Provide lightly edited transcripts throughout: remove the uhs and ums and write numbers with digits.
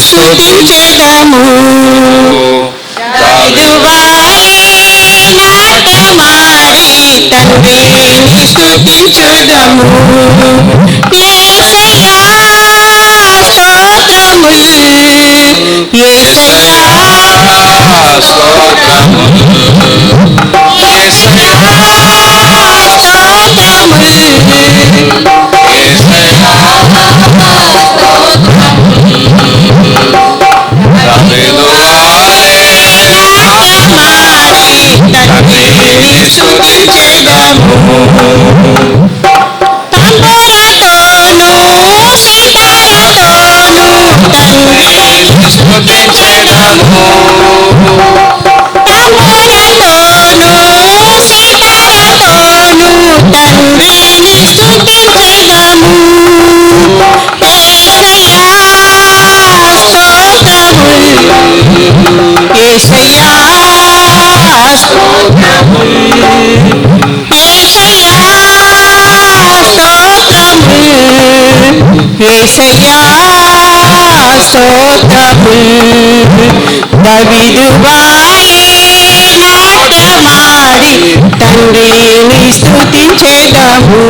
స్తుతించెదము తండ్రిని స్తుతించెదము యేసయ్యా స్తోత్రములు యేసయ్యా యేసయ్యా స్తోత్రములు దావీదువాయే నాట్యమాడి తండ్రిని స్తుతించెదము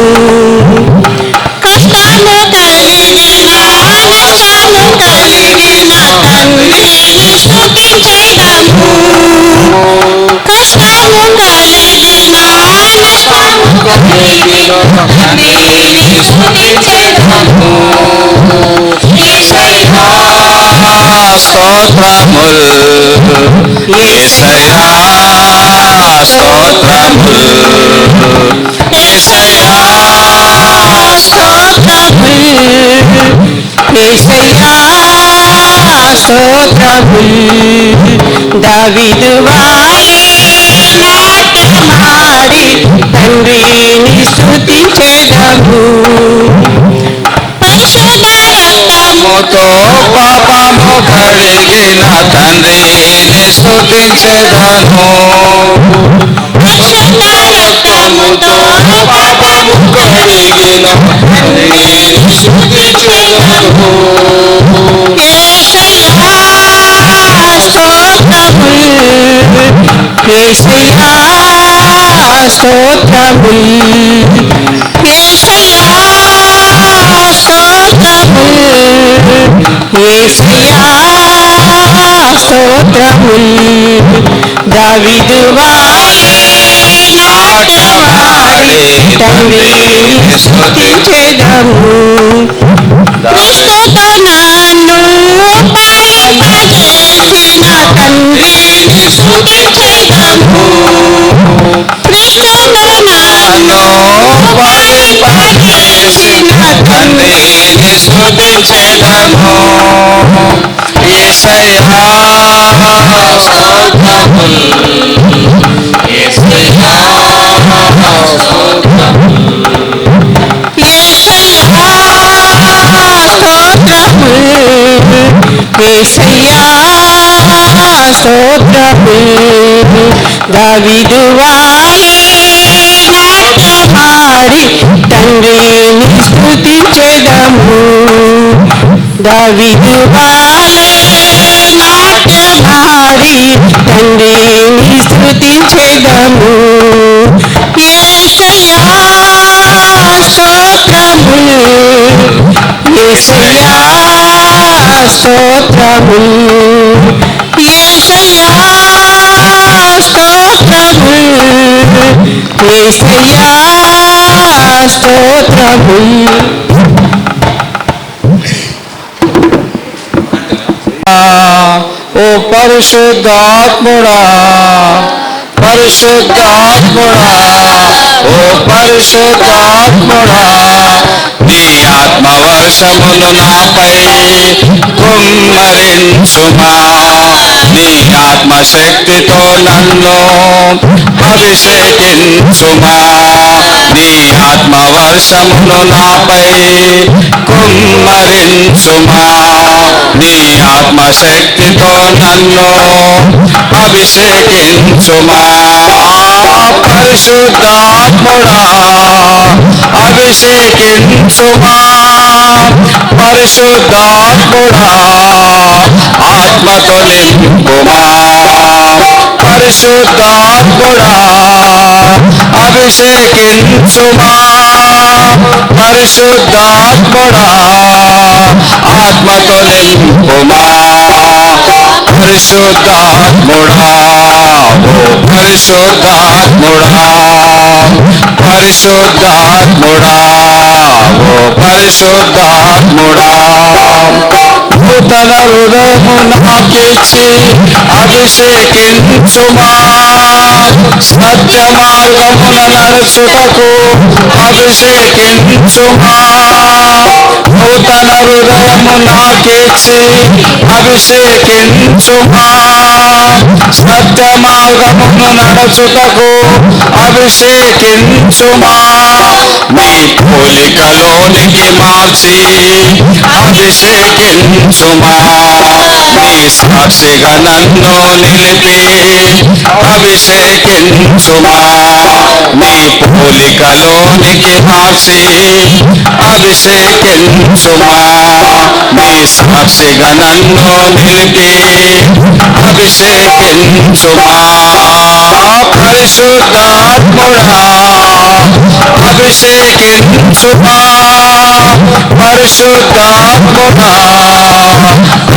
కష్టము కలిగిన నష్టము కలిగిన తండ్రిని స్తుతించెదము కష్టము కలిగిన నష్టము కలిగిన తండ్రిని స్తుతించెదము యేసయ్యా స్తోత్రములు యేసయ్యా స్తోత్రములు యేసయ్యా స్తోత్రములు యేసయ్యా స్తోత్రములు దావీదువాయే నాట్యమాడి తండ్రిని స్తుతించెదము పరిశుద్ధ రక్తముతో పాపము కడిగిన తండ్రిని స్తుతించెదము పరిశుద్ధ రక్తముతో పాపము కడిగిన తండ్రిని స్తుతించెదము యేసయ్యా స్తోత్రములు యేసయ్యా స్తోత్రములు యేసయ్యా స్తోత్రములు యేసయ్యా స్తోత్రములు దావీదువాయే నాట్యమాడి తండ్రిని స్తుతించెదము క్రీస్తుతో నన్ను పరిపచేసిన తండ్రిని స్తుతించెదము క్రీస్తుతో నన్ను పరిపచేసిన తండ్రిని స్తుతించెదము యేసయ్యా స్తోత్రములు యేసయ్యా స్తోత్రములు యేసయ్యా స్తోత్రములు యేసయ్యా స్తోత్రములు దావీదువాయే నాట్యమాడి తండ్రిని స్తుతించెదము దావీదువాయే నాట్యమాడి తండ్రిని స్తుతించెదము యేసయ్యా స్తోత్రములు యేసయ్యా స్తోత్రములు యేసయ్యా స్తోత్రములు యేసయ్యా స్తోత్రములు ఓ పరిశుద్ధాత్ముడా పరిశుద్ధాత్ముడా ఓ పరిశుద్ధాత్ముడా నీ ఆత్మవర్షమును నాపై కుమ్మరించుమా నీ ఆత్మశక్తితో నన్ను అభిషేకించుమా నీ ఆత్మవర్షమును నాపై కుమ్మరించుమా నీ ఆత్మశక్తితో నన్ను అభిషేకించుమా పరిశుద్ధాత్ముడా అభిషేకించుమా పరిశుద్ధాత్ముడా ఆత్మతో నింపుమా పరిశుద్ధాత్ముడా అభిషేకించుమా పరిశుద్ధాత్ముడా ఆత్మతో నింపుమా పరిశుద్ధాత్ముడా పరిశుద్ధాత్ముడా పరిశుద్ధాత్ముడా పరిశుద్ధాత్ముడా నూతన హృదయము నాకిచ్చి అభిషేకించుమా సత్య మార్గమున నడుచుటకు అభిషేకించుమా నూతన హృదయము నాకిచ్చి అభిషేకించుమా సత్య మార్గమును నడుచుటకు అభిషేకించుమా నీ పోలికలోనికి మార్చి అభిషేకించుమా నీ సాక్షిగా నన్ను నిలిపి అభిషేకించుమా నీ పోలికలోనికి మార్చి అభిషేకించుమా నీ సాక్షిగా నన్ను నిలిపి అభిషేకించుమా పరిశుద్ధాత్ముడా అభిషేకించుమా పరిశుద్ధాత్ముడా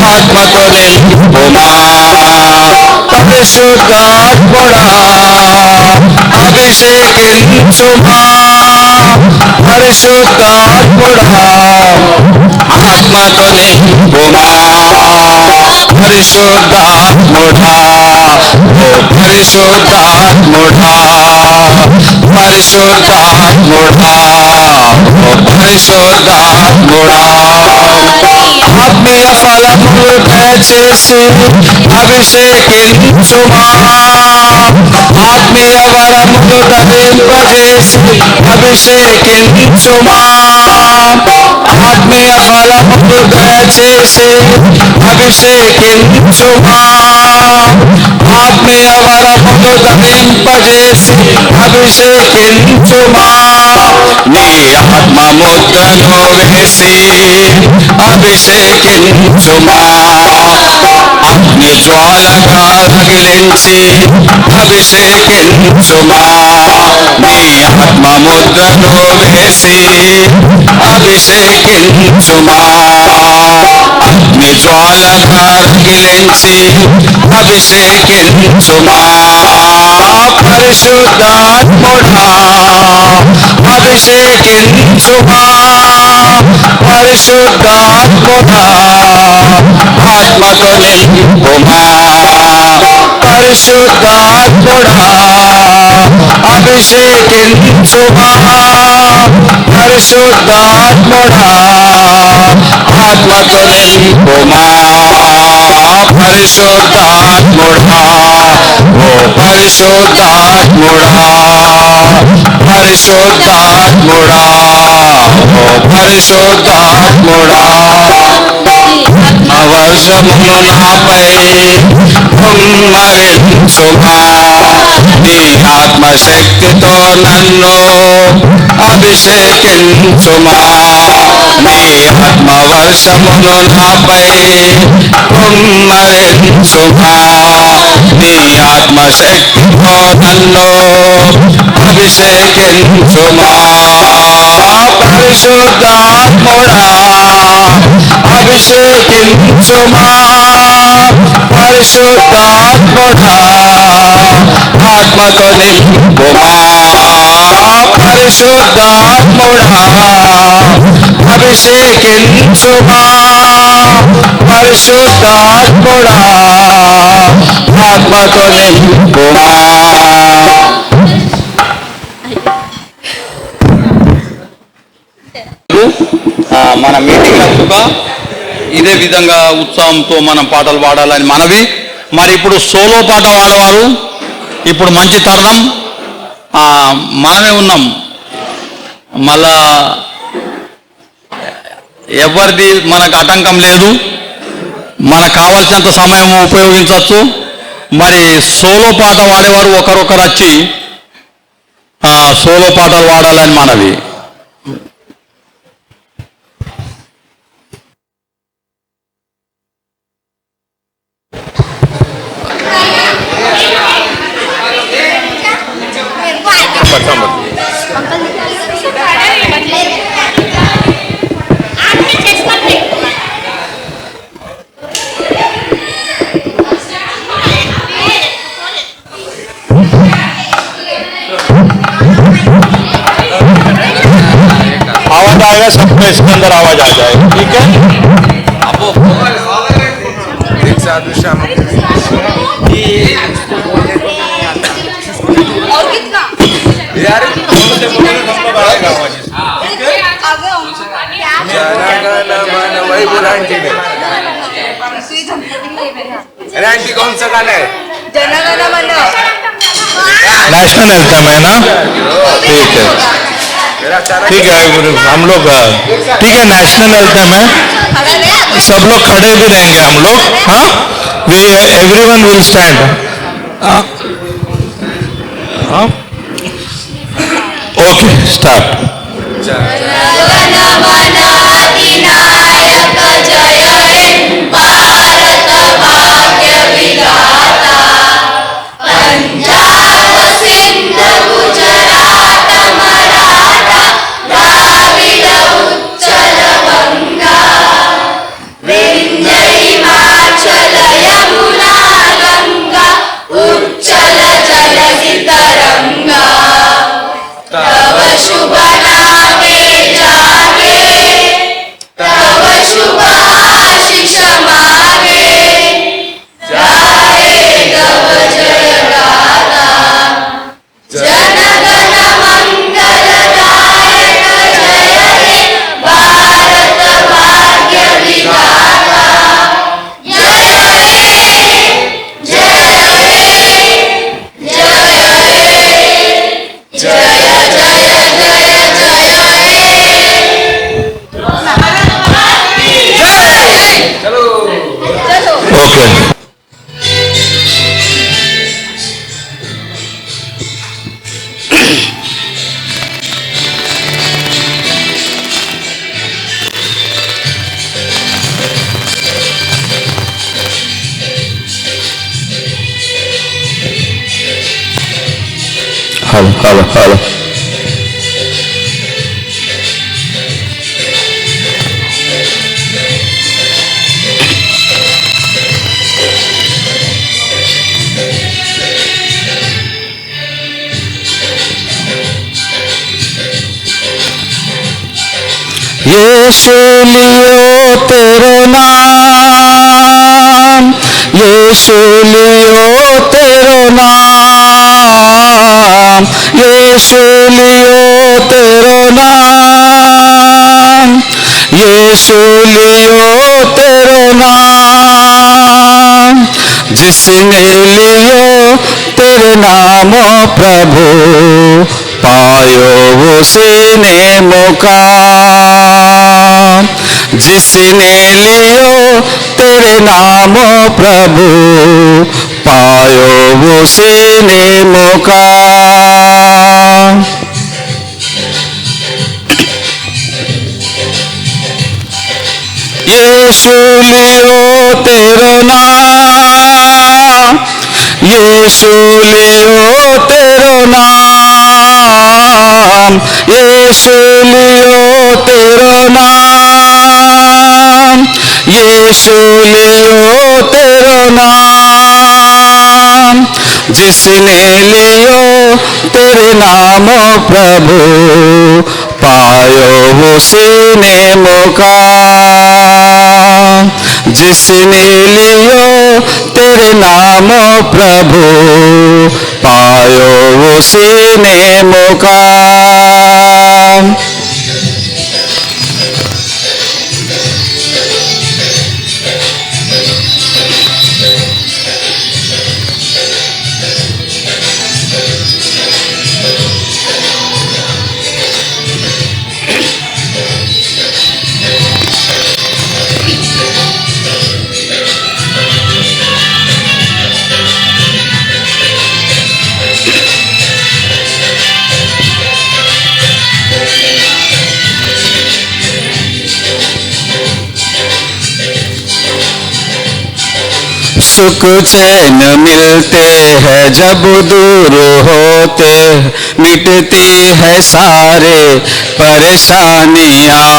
ఆత్మతో నింపుమా పరిశుద్ధాత్ముడా అభిషేకించుమా పరిశుద్ధాత్ముడా ఆత్మతో నింపుమా పరిశుద్ధాత్ముడా పరిశుద్ధాత్ముడా పరిశుద్ధాత్ముడా పరిశుద్ధాత్ముడా ఆత్మీయ ఫలములు దయచేసి అభిషేకించుమా ఆత్మీయ వరములు ధరింపజేసి అభిషేకించుమా ఆత్మీయ ఫలములు దయచేసి అభిషేకించుమా ఆత్మీయ వరములు ధరింపజేసి అభిషేకించుమా నీ ఆత్మ ముద్రను వేసి అభిషేకించుమా అగ్ని జ్వాలగా రగిలించి అభిషేకించుమా నీ ఆత్మ ముద్రను వేసి అభిషేకించుమా అగ్ని జ్వాలగా రగిలించి అభిషేకించుమా పరిశుద్ధాత్ముడా అభిషేకించుమా పరిశుద్ధాత్ముడా ఆత్మతో నింపుమా పరిశుద్ధాత్ముడా అభిషేకించుమా పరిశుద్ధాత్ముడా ఆత్మతో నింపుమా పరిశుద్ధాత్ముడా పరిశుద్ధాత్ముడా పరిశుద్ధాత్ముడా పరిశుద్ధాత్ముడా వర్షమును నాపై కుమ్మరించుమా నీ ఆత్మశక్తితో నన్ను అభిషేకించుమా నీ ఆత్మ వర్షమును నాపై కుమ్మరించుమా నీ ఆత్మశక్తితో నన్ను అభిషేకించుమా పరిశుద్ధాత్ముడా అభిషేకించుమా పరిశుద్ధాత్ముడా ఆత్మతో నింపుమా పరిశుద్ధాత్ముడా అభిషేకించుమా పరిశుద్ధాత్ముడా ఆత్మతో నింపుమా మన మీటింగ్లకు ఇదే విధంగా ఉత్సాహంతో మనం పాటలు పాడాలని మనవి. మరి ఇప్పుడు సోలో పాట పాడేవారు ఇప్పుడు మంచి తరుణం, మనమే ఉన్నాం. మళ్ళా ఎవరిది మనకు ఆటంకం లేదు, మనకు కావాల్సినంత సమయం ఉపయోగించవచ్చు. మరి సోలో పాట పాడేవారు ఒకరొకరు వచ్చి సోలో పాటలు పాడాలని మనవి. आवाज आएगा सबको, इसके अंदर आवाज आ जाएगी. ठीक है. और कितना यार हमसे बोलोगे हमको बढ़ाएगा आवाज. वही बोला आंटी ने. अरे आंटी कौन सा गाना है? जनगण मन. नेशनल एंथम है ना. ठीक है, ठीक है. हम लोग ठीक है, नेशनल एंथम है. सब लोग खड़े भी रहेंगे हम लोग. हाँ, we everyone will stand. Okay, start. Okay. Hello. Yeshu लियो तेरो नाम, यीशु लियो तेरो नाम, यीशु लियो तेरो नाम, यीशु लियो तेरो नाम. जिसने लियो तेरे नाम प्रभु, पायो उसीने मुकाम. जिसने लियो तेरे नाम प्रभु, पायो उसीने मुकाम. यीशु लियो तेरो नाम, यीशु लियो तेरो नाम, यीशु लियो तेरो नाम, यीशु लियो तेरो नाम. जिसने लियो तेरे नाम प्रभु, पायो उसीने मुकाम. जिसने लियो तेरे नाम प्रभु, पायो उसीने मुकाम. सुख चैन मिलते हैं जब दूर होते, मिटती है सारे परेशानियाँ।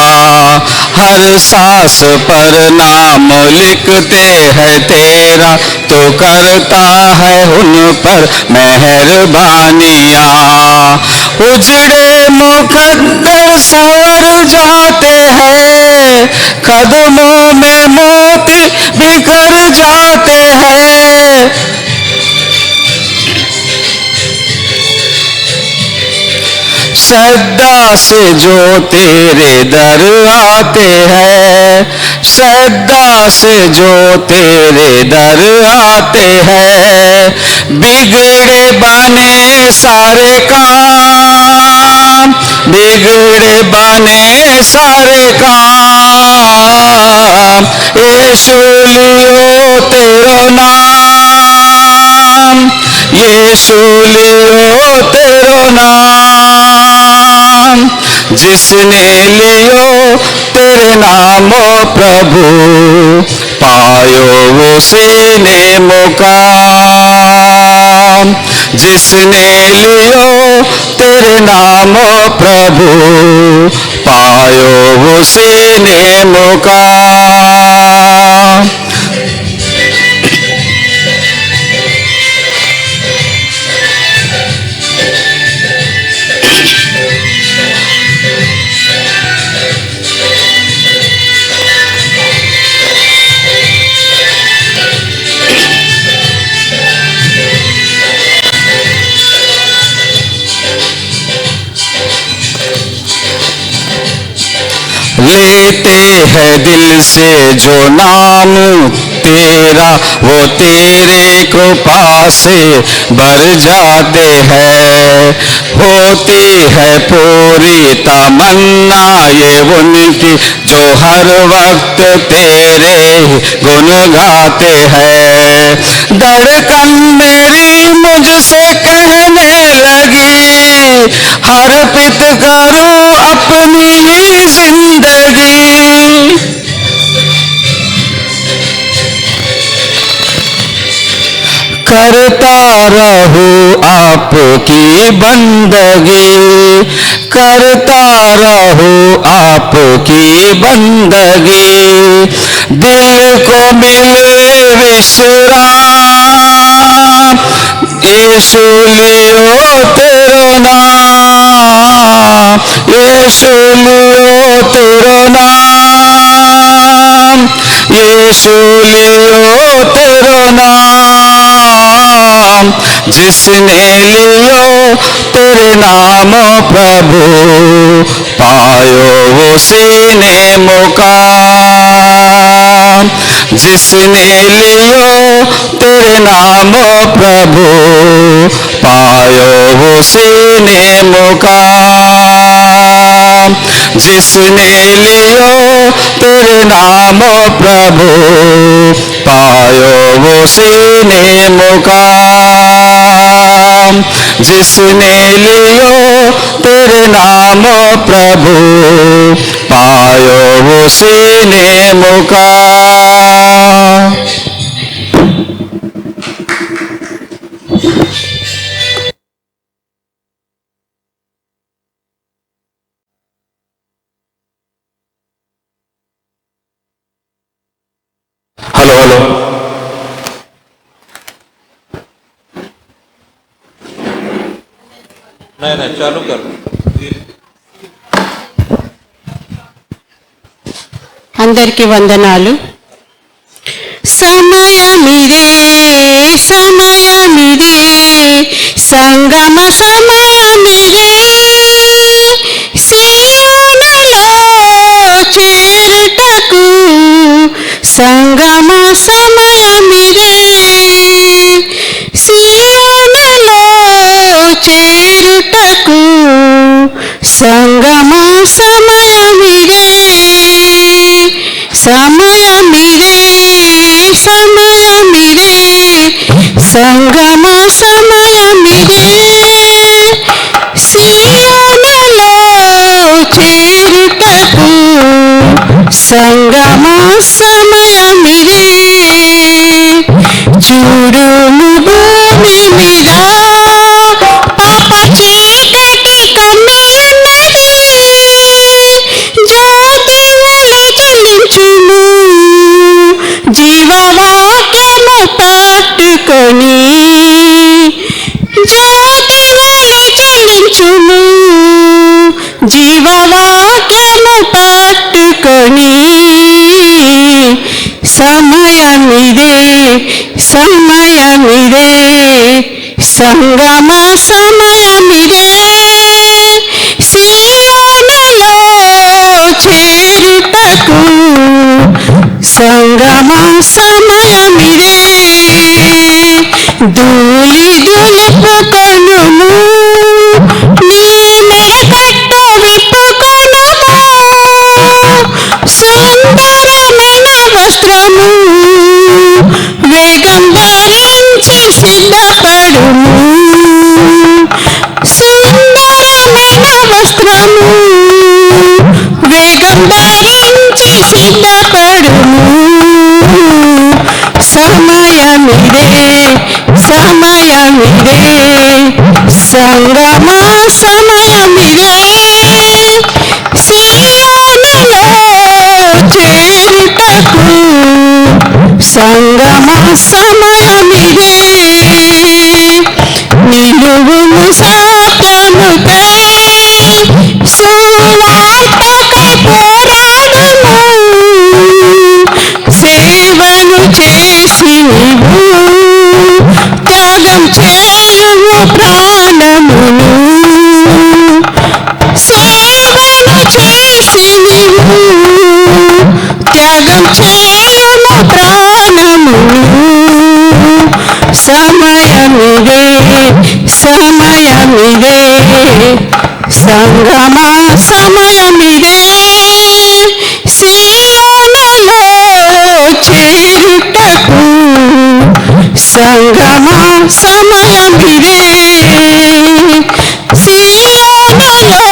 हर सांस पर नाम लिखते हैं तेरा, तो करता है उन पर मेहरबानियाँ। उजड़े मुकद्दर संवर जाते हैं, कदमों में मोती बिखर जाते हैं। श्रद्धा से जो तेरे दर आते हैं, श्रद्धा से जो तेरे दर आते हैं, बिगड़े बने सारे काम, बिगड़े बने सारे काम। यीशु लियो तेरो नाम, यीशु लियो तेरो नाम। जिसने लियो तेरे नामो प्रभु, पायो उसीने मुकाम। जिसने लियो तेरे नामो प्रभु, पायो उसीने मुकाम। लेते हैं दिल से जो नाम तेरा, वो तेरे कृपा से भर जाते हैं। होती है पूरी तमन्ना ये उनकी, जो हर वक्त तेरे गुण गाते हैं। धड़कन मेरी मुझसे कहने लगी, अर्पित करूं अपनी ही जिंदगी। करता रहूं आपकी बंदगी, करता रहूं आपकी बंदगी। दिल को मिले विश्राम, यीशु लियो तेरो नाम, यीशु लियो तेरो नाम, यीशु लियो तेरो नाम। जिसने लियो तेरे नाम प्रभु, पायो उसीने मुकाम। जिसने लियो तेरे नाम प्रभु, पायो उसीने मुकाम। जिसने लियो तेरे नाम प्रभु, पायो उसीने मुकाम। जिसने लियो तेरे नाम प्रभु, पायो उसीने मुकाम। हेलो हेलो, नहीं चालू कर। అందరికీ వందనాలు. సమయమిదే సమయమిదే సంగమ సమయమిదే, సీయోనులో చేరుటకు సంగమ సమయమిదే, సీయోనులో చేరుటకు సంగమ సమయమిదే, సమయమిదే సమయమిదే సంగమ సమయమిదే, సీయోనులో చేరుటకు సంగమ సమయమిదే. చూడుము భూమి మీద పాప చీకటి కమ్మియున్నది, జ్యోతి వలె జ్వలించుము జీవవాక్యము పట్టుకొని, జ్యోతి వలె జ్వలించుము జీవవాక్యము పట్టుకొని. సమయమిదే సమయమిదే సంగమ సమయమిదే, సియోనులో చేరుటకు సంగమ సమయమిదే. ధూళి దులుపుకొనుము, నీలి కట్ట విప్పుకొనుము, సుందరమైన వస్త్రము వేగం ధరించి సిద్ధపడుము, సుందరమైన వస్త్రము వేగం ధరించి సిద్ధపడుము. సమయమిదే సమయమిదే సంగమ సమయమిదే, సియోనులో చేరుటకు సంగమ సమయమిదే. నిలువుము సత్యముకై, సువార్తకై పోరాడుము, సేవను చేసి నీవు త్యాగం చేయుము ప్రాణమును, సేవను చేసి నీవు త్యాగం చేయుము ప్రాణమును. సమయమిదే సమయమిదే సంగమ సమయమిదే, సియోనులో చేరుటకు సంగమ సమయమిదే, సియోనులో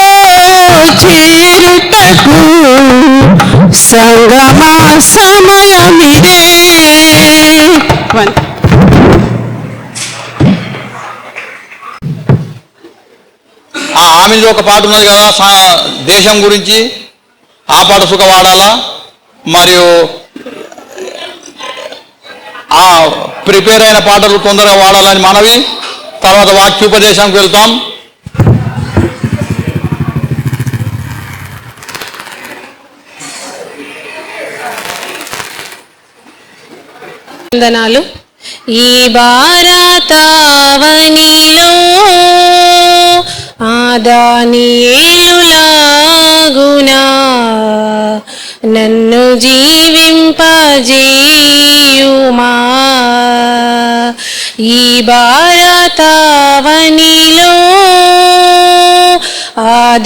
చేరుటకు సంగమ సమయమిదే. ఆమెలో ఒక పాట ఉన్నది కదా, దేశం గురించి. ఆ పాట సుఖ వాడాలా. మరియు ఆ ప్రిపేర్ అయిన పాటలు తొందరగా వాడాలని మనవి. తర్వాత వాక్యోపదేశానికి వెళ్తాం. వందనాలు. ఈ భారతావనిలో దానియేలులాగునా నన్ను జీవింపజేయుమా. ఈ భారతావనిలో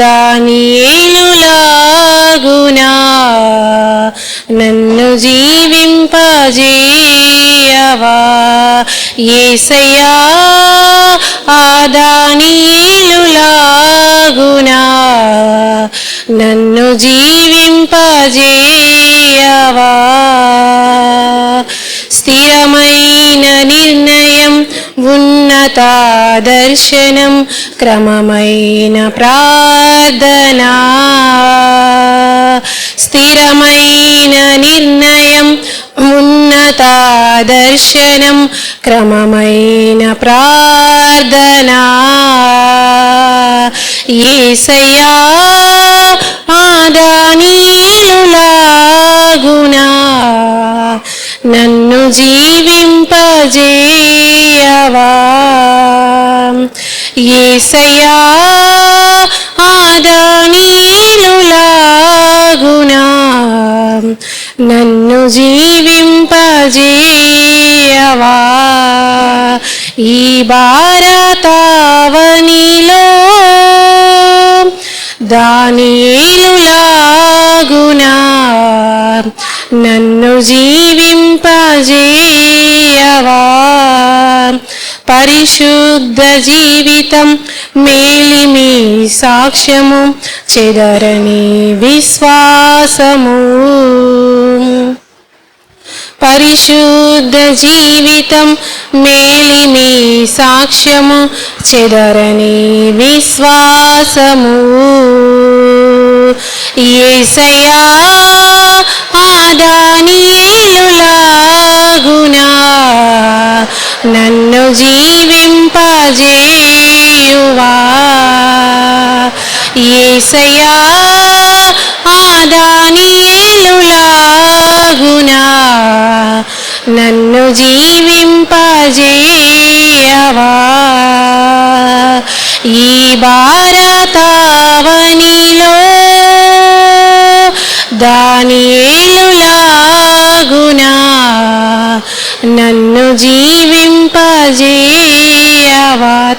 దానియేలులాగునా నన్ను జీవింపజేయవా. యేసయ్యా దానియేలులాగునా నన్ను జీవింపజేయవా. స్థిరమైన నిర్ణయం, ఉన్నత దర్శనం, క్రమమైన ప్రార్థనా. స్థిరమైన నిర్ణయం, ఉన్నత దర్శనం, క్రమమైన ప్రార్థనా. యేసయ్యా దానియేలులాగునా నన్ను జీవింపజేయవా. యేసయ్యా దానియేలులాగునా నన్ను జీవింపజేయవా. ఈ భారతావనిలో దానియేలులాగునా నన్ను జీవింపజేయవా. పరిశుద్ధ జీవితం, మేలిమి సాక్ష్యము, చెదరని విశ్వాసము. పరిశుద్ధ జీవితం మేలిమి సాక్ష్యము చెదరని విశ్వాసము యేసయ్యా ఆదానియేలులాగునా నన్ను జీవింపజేయువా యేసయ్యా ఆదానియేలులాగునా నన్ను జీవింపజేయవా ఈ భారతావనిలో దానియేలులాగునా నన్ను జీవింపజేయవా.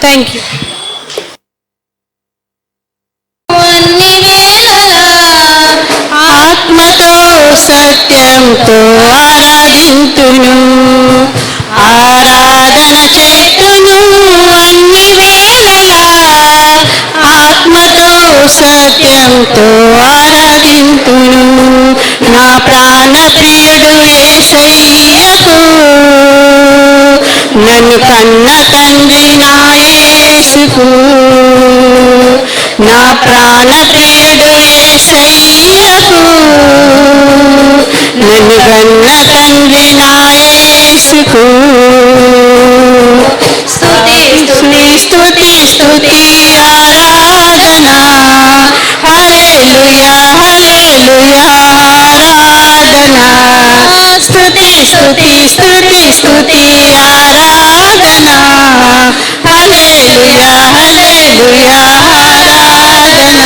Thank you. ఆత్మతో సత్యంతో ఆరాధింతును ఆరాధన చేతును అన్ని వేళలా ఆత్మతో సత్యంతో ఆరాధింతును నా ప్రాణ ప్రియుడు యేసయ్యకు నన్ను కన్న తండ్రి నా యేసుకు నా ప్రాణ ప్రియుడు యేసయ్యకు నన్ను కన్న తండ్రి నా యేసుకు స్తుతి స్తుతి స్తుతి స్తుతి ఆరాధన హల్లెలూయా హల్లెలూయా ఆరాధన స్తుతి స్తుతి స్తుతి స్తుతి ఆరాధన హల్లెలూయా హల్లెలూయా ఆరాధన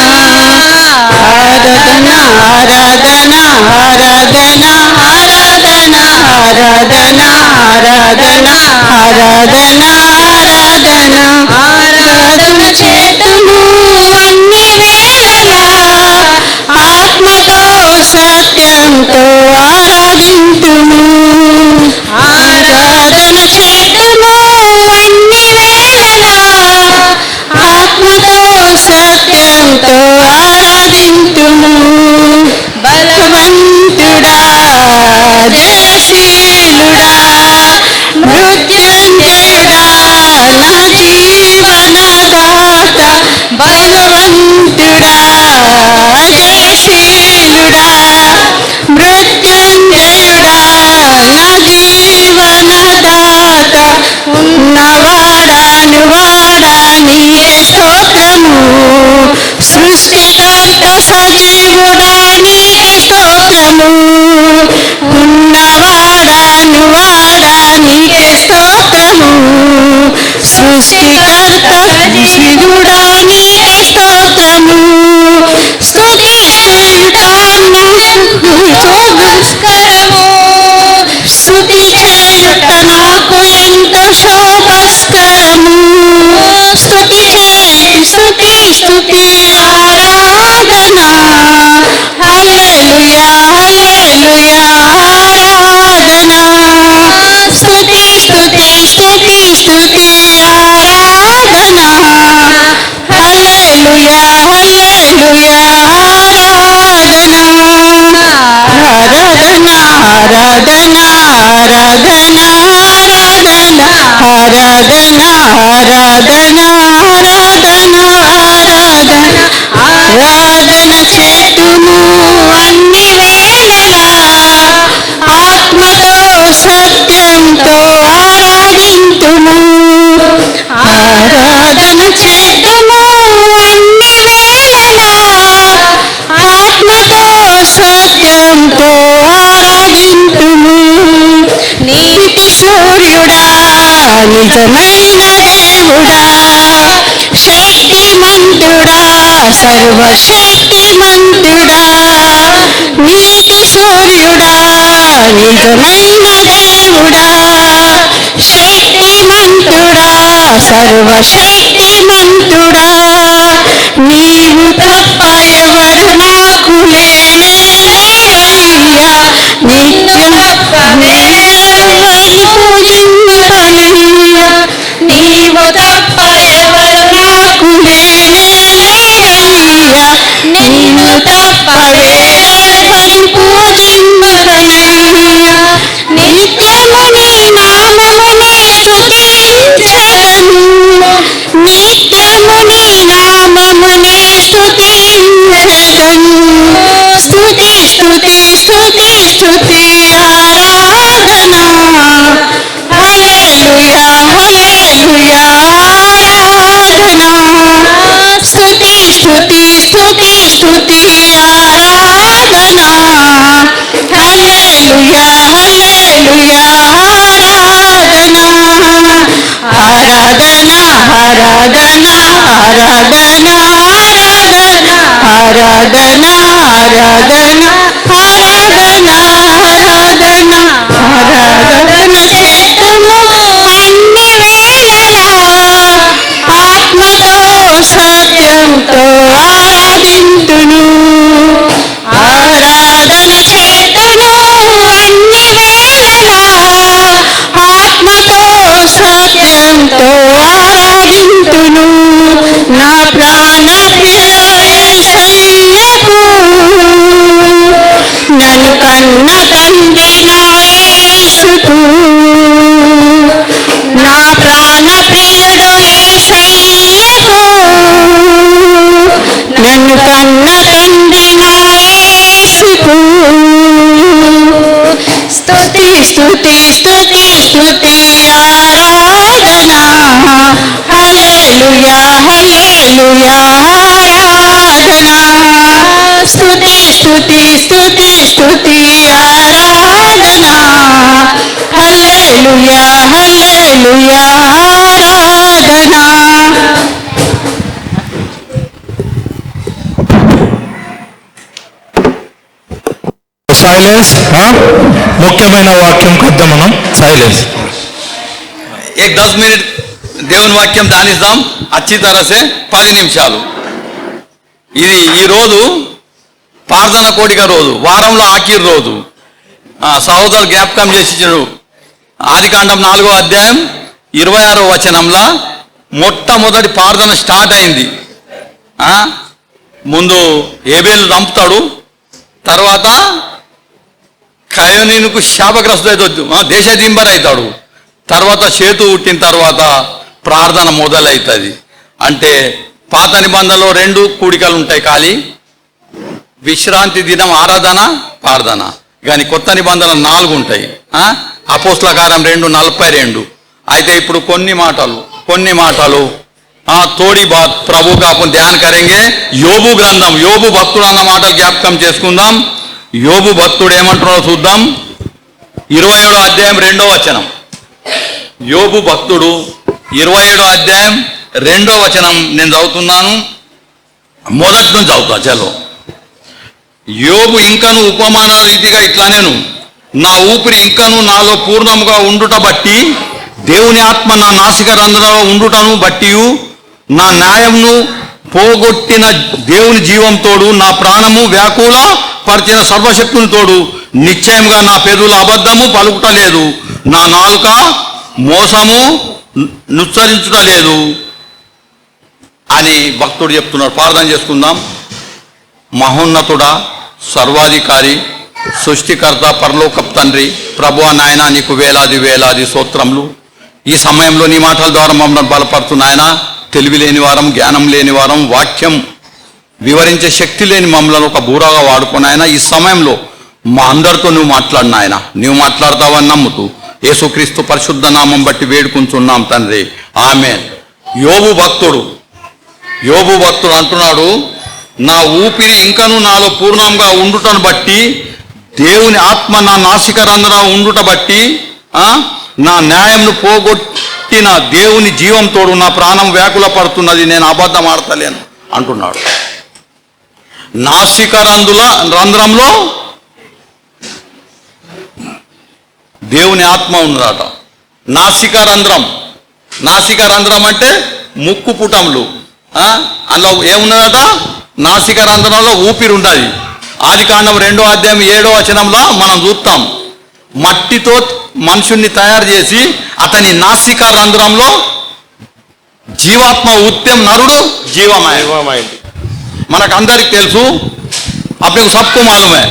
ఆరాధన ఆరాధన ఆరాధన ఆరాధన ఆరాధన ఆరాధన ఆరాధన ఆరాధన ఆరాధన చేతును అన్ని వేళలా ఆత్మతో సత్యంతో ఆరాధింతును ఆరాధన చేతును అన్ని వేళలా ఆత్మతో సత్యంతో ఆరాధింతును బలవంతుడా జయశీలుడా మృత్యుంజయుడా నా జీవనదాత బలవంతుడా జయశీలుడా మృత్యుంజయుడా నా జీవనదాత ఉన్నవాడాను వాడా నీకే స్తోత్రము సృష్టికర్త సజీవుడా నీకే స్తోత్రము ఉన్నవాడాను వాడా నీకే స్తోత్రము సృష్టికర్త సజీవుడా నీకే స్తోత్రము స్తుతి చేయుట శోభస్కరము స్తుతి చేయుట నాకు ఎంతో శోభస్కరము స్తుతి చేయి స్తుతి స్తుతి ఆరాధన హల్లెలూయా హల్లెలూయా ఆరాధన స్తుతి స్తుతి స్తుతి స్తుతి ఆరాధన హల్లెలూయా హల్లెలూయా ఆరాధన ఆరాధన ఆరాధన ఆరాధన ఆరాధన ఆరాధన ఆరాధన ఆరాధన ఆరాధన చేతును అన్ని వేళలా ఆత్మతో సత్యంతో ఆరాధింతును ఆరాధన చేతును అన్ని వేళలా ఆత్మతో సత్యంతో ఆరాధింతును నీతి సూర్యుడా నిజమైన దేవుడా శక్తిమంతుడా సర్వశక్తిమంతుడా నీతి సూర్యుడా నిజమైన దేవుడా శక్తిమంతుడా సర్వశక్తిమంతుడా నీవు తప్ప ఎవరు నాకు లేరయ్యా నిన్ను తప్ప వేరెవరిని పూజింపనయ్యా నీవు తప్ప ఎవరు నాకు లేరయ్యా నిన్ను తప్ప వేరెవరిని పూజింపనయ్యా నిత్యముని నామమునే స్తుతించెదను నిత్యముని నామమునే స్తుతించెదను స్తుతి స్తుతి స్తుతి స్తుతి ఆరాధన హల్లెలూయా హల్లెలూయా ఆరాధన స్తుతి స్తుతి స్తుతి స్తుతి ఆరాధన హల్లెలూయా హల్లెలూయా ఆరాధన ఆరాధన ఆరాధన ఆరాధన ఆరాధన ఆరాధన ఆరాధన ఆరాధన ఆరాధన చేతుము అన్ని వేళలా ఆత్మతో సత్యంతో ఆరాధింతును ఆరాధన చేతును అన్ని వేళలా ఆత్మతో సత్యంతో ఆరాధింతును నా ప్రాణ ప్రియుయేసయ్యకు నన్ను కన్న తండ్రి నా యేసుకు నా ప్రాణ ప్రియుడు యేసయ్యకు నన్ను కన్న తండ్రి నా యేసుకు స్తుతి స్తుతి స్తుతి స్తుతి ఆరాధన హల్లెలూయా హల్లెలూయా ఆరాధన స్తుతి స్తుతి స్తుతి స్తుతి ఆరాధన హల్లెలూయా హల్లెలూయా ఆరాధన సైలెన్స్. ముఖ్యమైన వాక్యం కొద్దాం మనం. సైలెన్స్. एक 10 मिनट దేవుని వాక్యం ధ్యానిద్దాం అచ్చి తరసే 10 నిమిషాలు. ఇది ఈ రోజు ప్రార్థన కోడిక రోజు, వారంలో ఆఖరి రోజు. సహోదరులు జ్ఞాపకం చేసినాడు. ఆదికాండం 4వ అధ్యాయం 26వ వచనంలో మొట్టమొదటి ప్రార్థన స్టార్ట్ అయింది. ముందు ఏబేలు చంపుతాడు, తర్వాత కయోనీనుకు శాపగ్రస్తుడైతే దేశ దింబర్ అవుతాడు, తర్వాత చేతు పుట్టిన తర్వాత ప్రార్థన మొదలవుతుంది. అంటే పాత నిబంధనలో 2 కూడికలు ఉంటాయి, ఖాళీ విశ్రాంతి దినం ఆరాధన ప్రార్థన. కానీ కొత్త నిబంధన 4 ఉంటాయి. అపోస్తల కార్యం 2:42. అయితే ఇప్పుడు కొన్ని మాటలు తోడి బాత్ ప్రభు కాపున్ ధ్యాన్ కరెంగే. యోబు గ్రంథం, యోబు భక్తుడు అన్న మాటలు జ్ఞాపకం చేసుకుందాం. యోబు భక్తుడు ఏమంటున్నాడో చూద్దాం. 27వ అధ్యాయం 2వ వచనం. యోబు భక్తుడు 27వ అధ్యాయం 2వ వచనం నేను చదువుతున్నాను. మొదటి నుంచి చదువుతా చలో. యోబు ఇంకను ఉపమాన రీతిగా ఇట్లానేను, నా ఊపిరి ఇంకను నాలో పూర్ణముగా ఉండుట బట్టి, దేవుని ఆత్మ నా నాసిక రంధ్రంలో ఉండుటను బట్టి, నా న్యాయంను పోగొట్టిన దేవుని జీవంతోడు, నా ప్రాణము వ్యాకుల పరిచిన సర్వశక్తుని తోడు, నిశ్చయంగా నా పెదవులు అబద్ధము పలుకుటలేదు, నా నాలుక మోసము నుచ్చరించుటలేదు అని భక్తుడు చెప్తున్నాడు. ప్రార్థన చేసుకుందాం. మహోన్నతుడా, సర్వాధికారి, సృష్టికర్త, పరలోకపు తండ్రి, ప్రభువా నాయన, నీకు వేలాది వేలాది స్తోత్రములు. ఈ సమయంలో నీ మాటల ద్వారా మమ్మల్ని బలపడుతున్నాయన. తెలివి లేని వారం, జ్ఞానం లేని వారం, వాక్యం వివరించే శక్తి లేని మమ్మల్ని ఒక బూరాగా వాడుకున్నాయన. ఈ సమయంలో మా అందరితో నువ్వు మాట్లాడినాయన. నువ్వు మాట్లాడతావని నమ్ముతూ యేసుక్రీస్తు పరిశుద్ధ నామం బట్టి వేడుకుంటున్నాం తండ్రి, ఆమేన్. యోబు భక్తుడు అంటున్నాడు, నా ఊపిరి ఇంకను నాలో పూర్ణంగా ఉండుటను బట్టి, దేవుని ఆత్మ నా నాసిక రంధ్రం ఉండుట బట్టి, నా న్యాయంను పోగొట్టిన దేవుని జీవంతోడు నా ప్రాణం వ్యాకుల పడుతున్నది, నేను అబద్ధం ఆడతలేను అంటున్నాడు. నాసిక రంధ్రంలో దేవుని ఆత్మ ఉన్నదట. నాసిక రంధ్రం అంటే ముక్కు పుటములు. అందులో ఏమున్నదట? నాసిక రంధ్రంలో ఊపిరి ఉంటుంది. ఆదికాండం 2వ అధ్యాయం 7వ వచనంలో మనం చూస్తాం. మట్టితో మనుషుణ్ణి తయారు చేసి అతని నాసిక రంధ్రంలో జీవాత్మ ఉత్యం నరుడు జీవమైంది. మనకు అందరికి తెలుసు, అప్పుడు సబ్కు మాలుమే.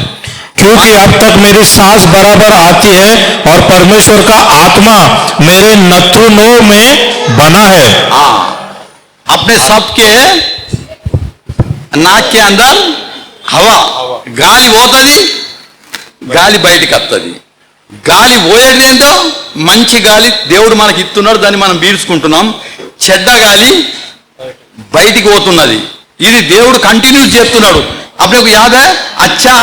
क्योंकि अब तक मेरी सांस बराबर आती है और परमेश्वर का आत्मा मेरे नथुनों में बना है। हाँ, अपने सबके नाक के अंदर हवा గాలి పోతుంది, గాలి బయటికి వస్తుంది. గాలి పోయేది ఏంటో మంచి గాలి దేవుడు మనకి ఇస్తున్నాడు, దాన్ని మనం పీల్చుకుంటున్నాం. చెడ్డ గాలి బయటికి పోతున్నది. ఇది దేవుడు కంటిన్యూస్ చేస్తున్నాడు. अपने को याद है, अच्छा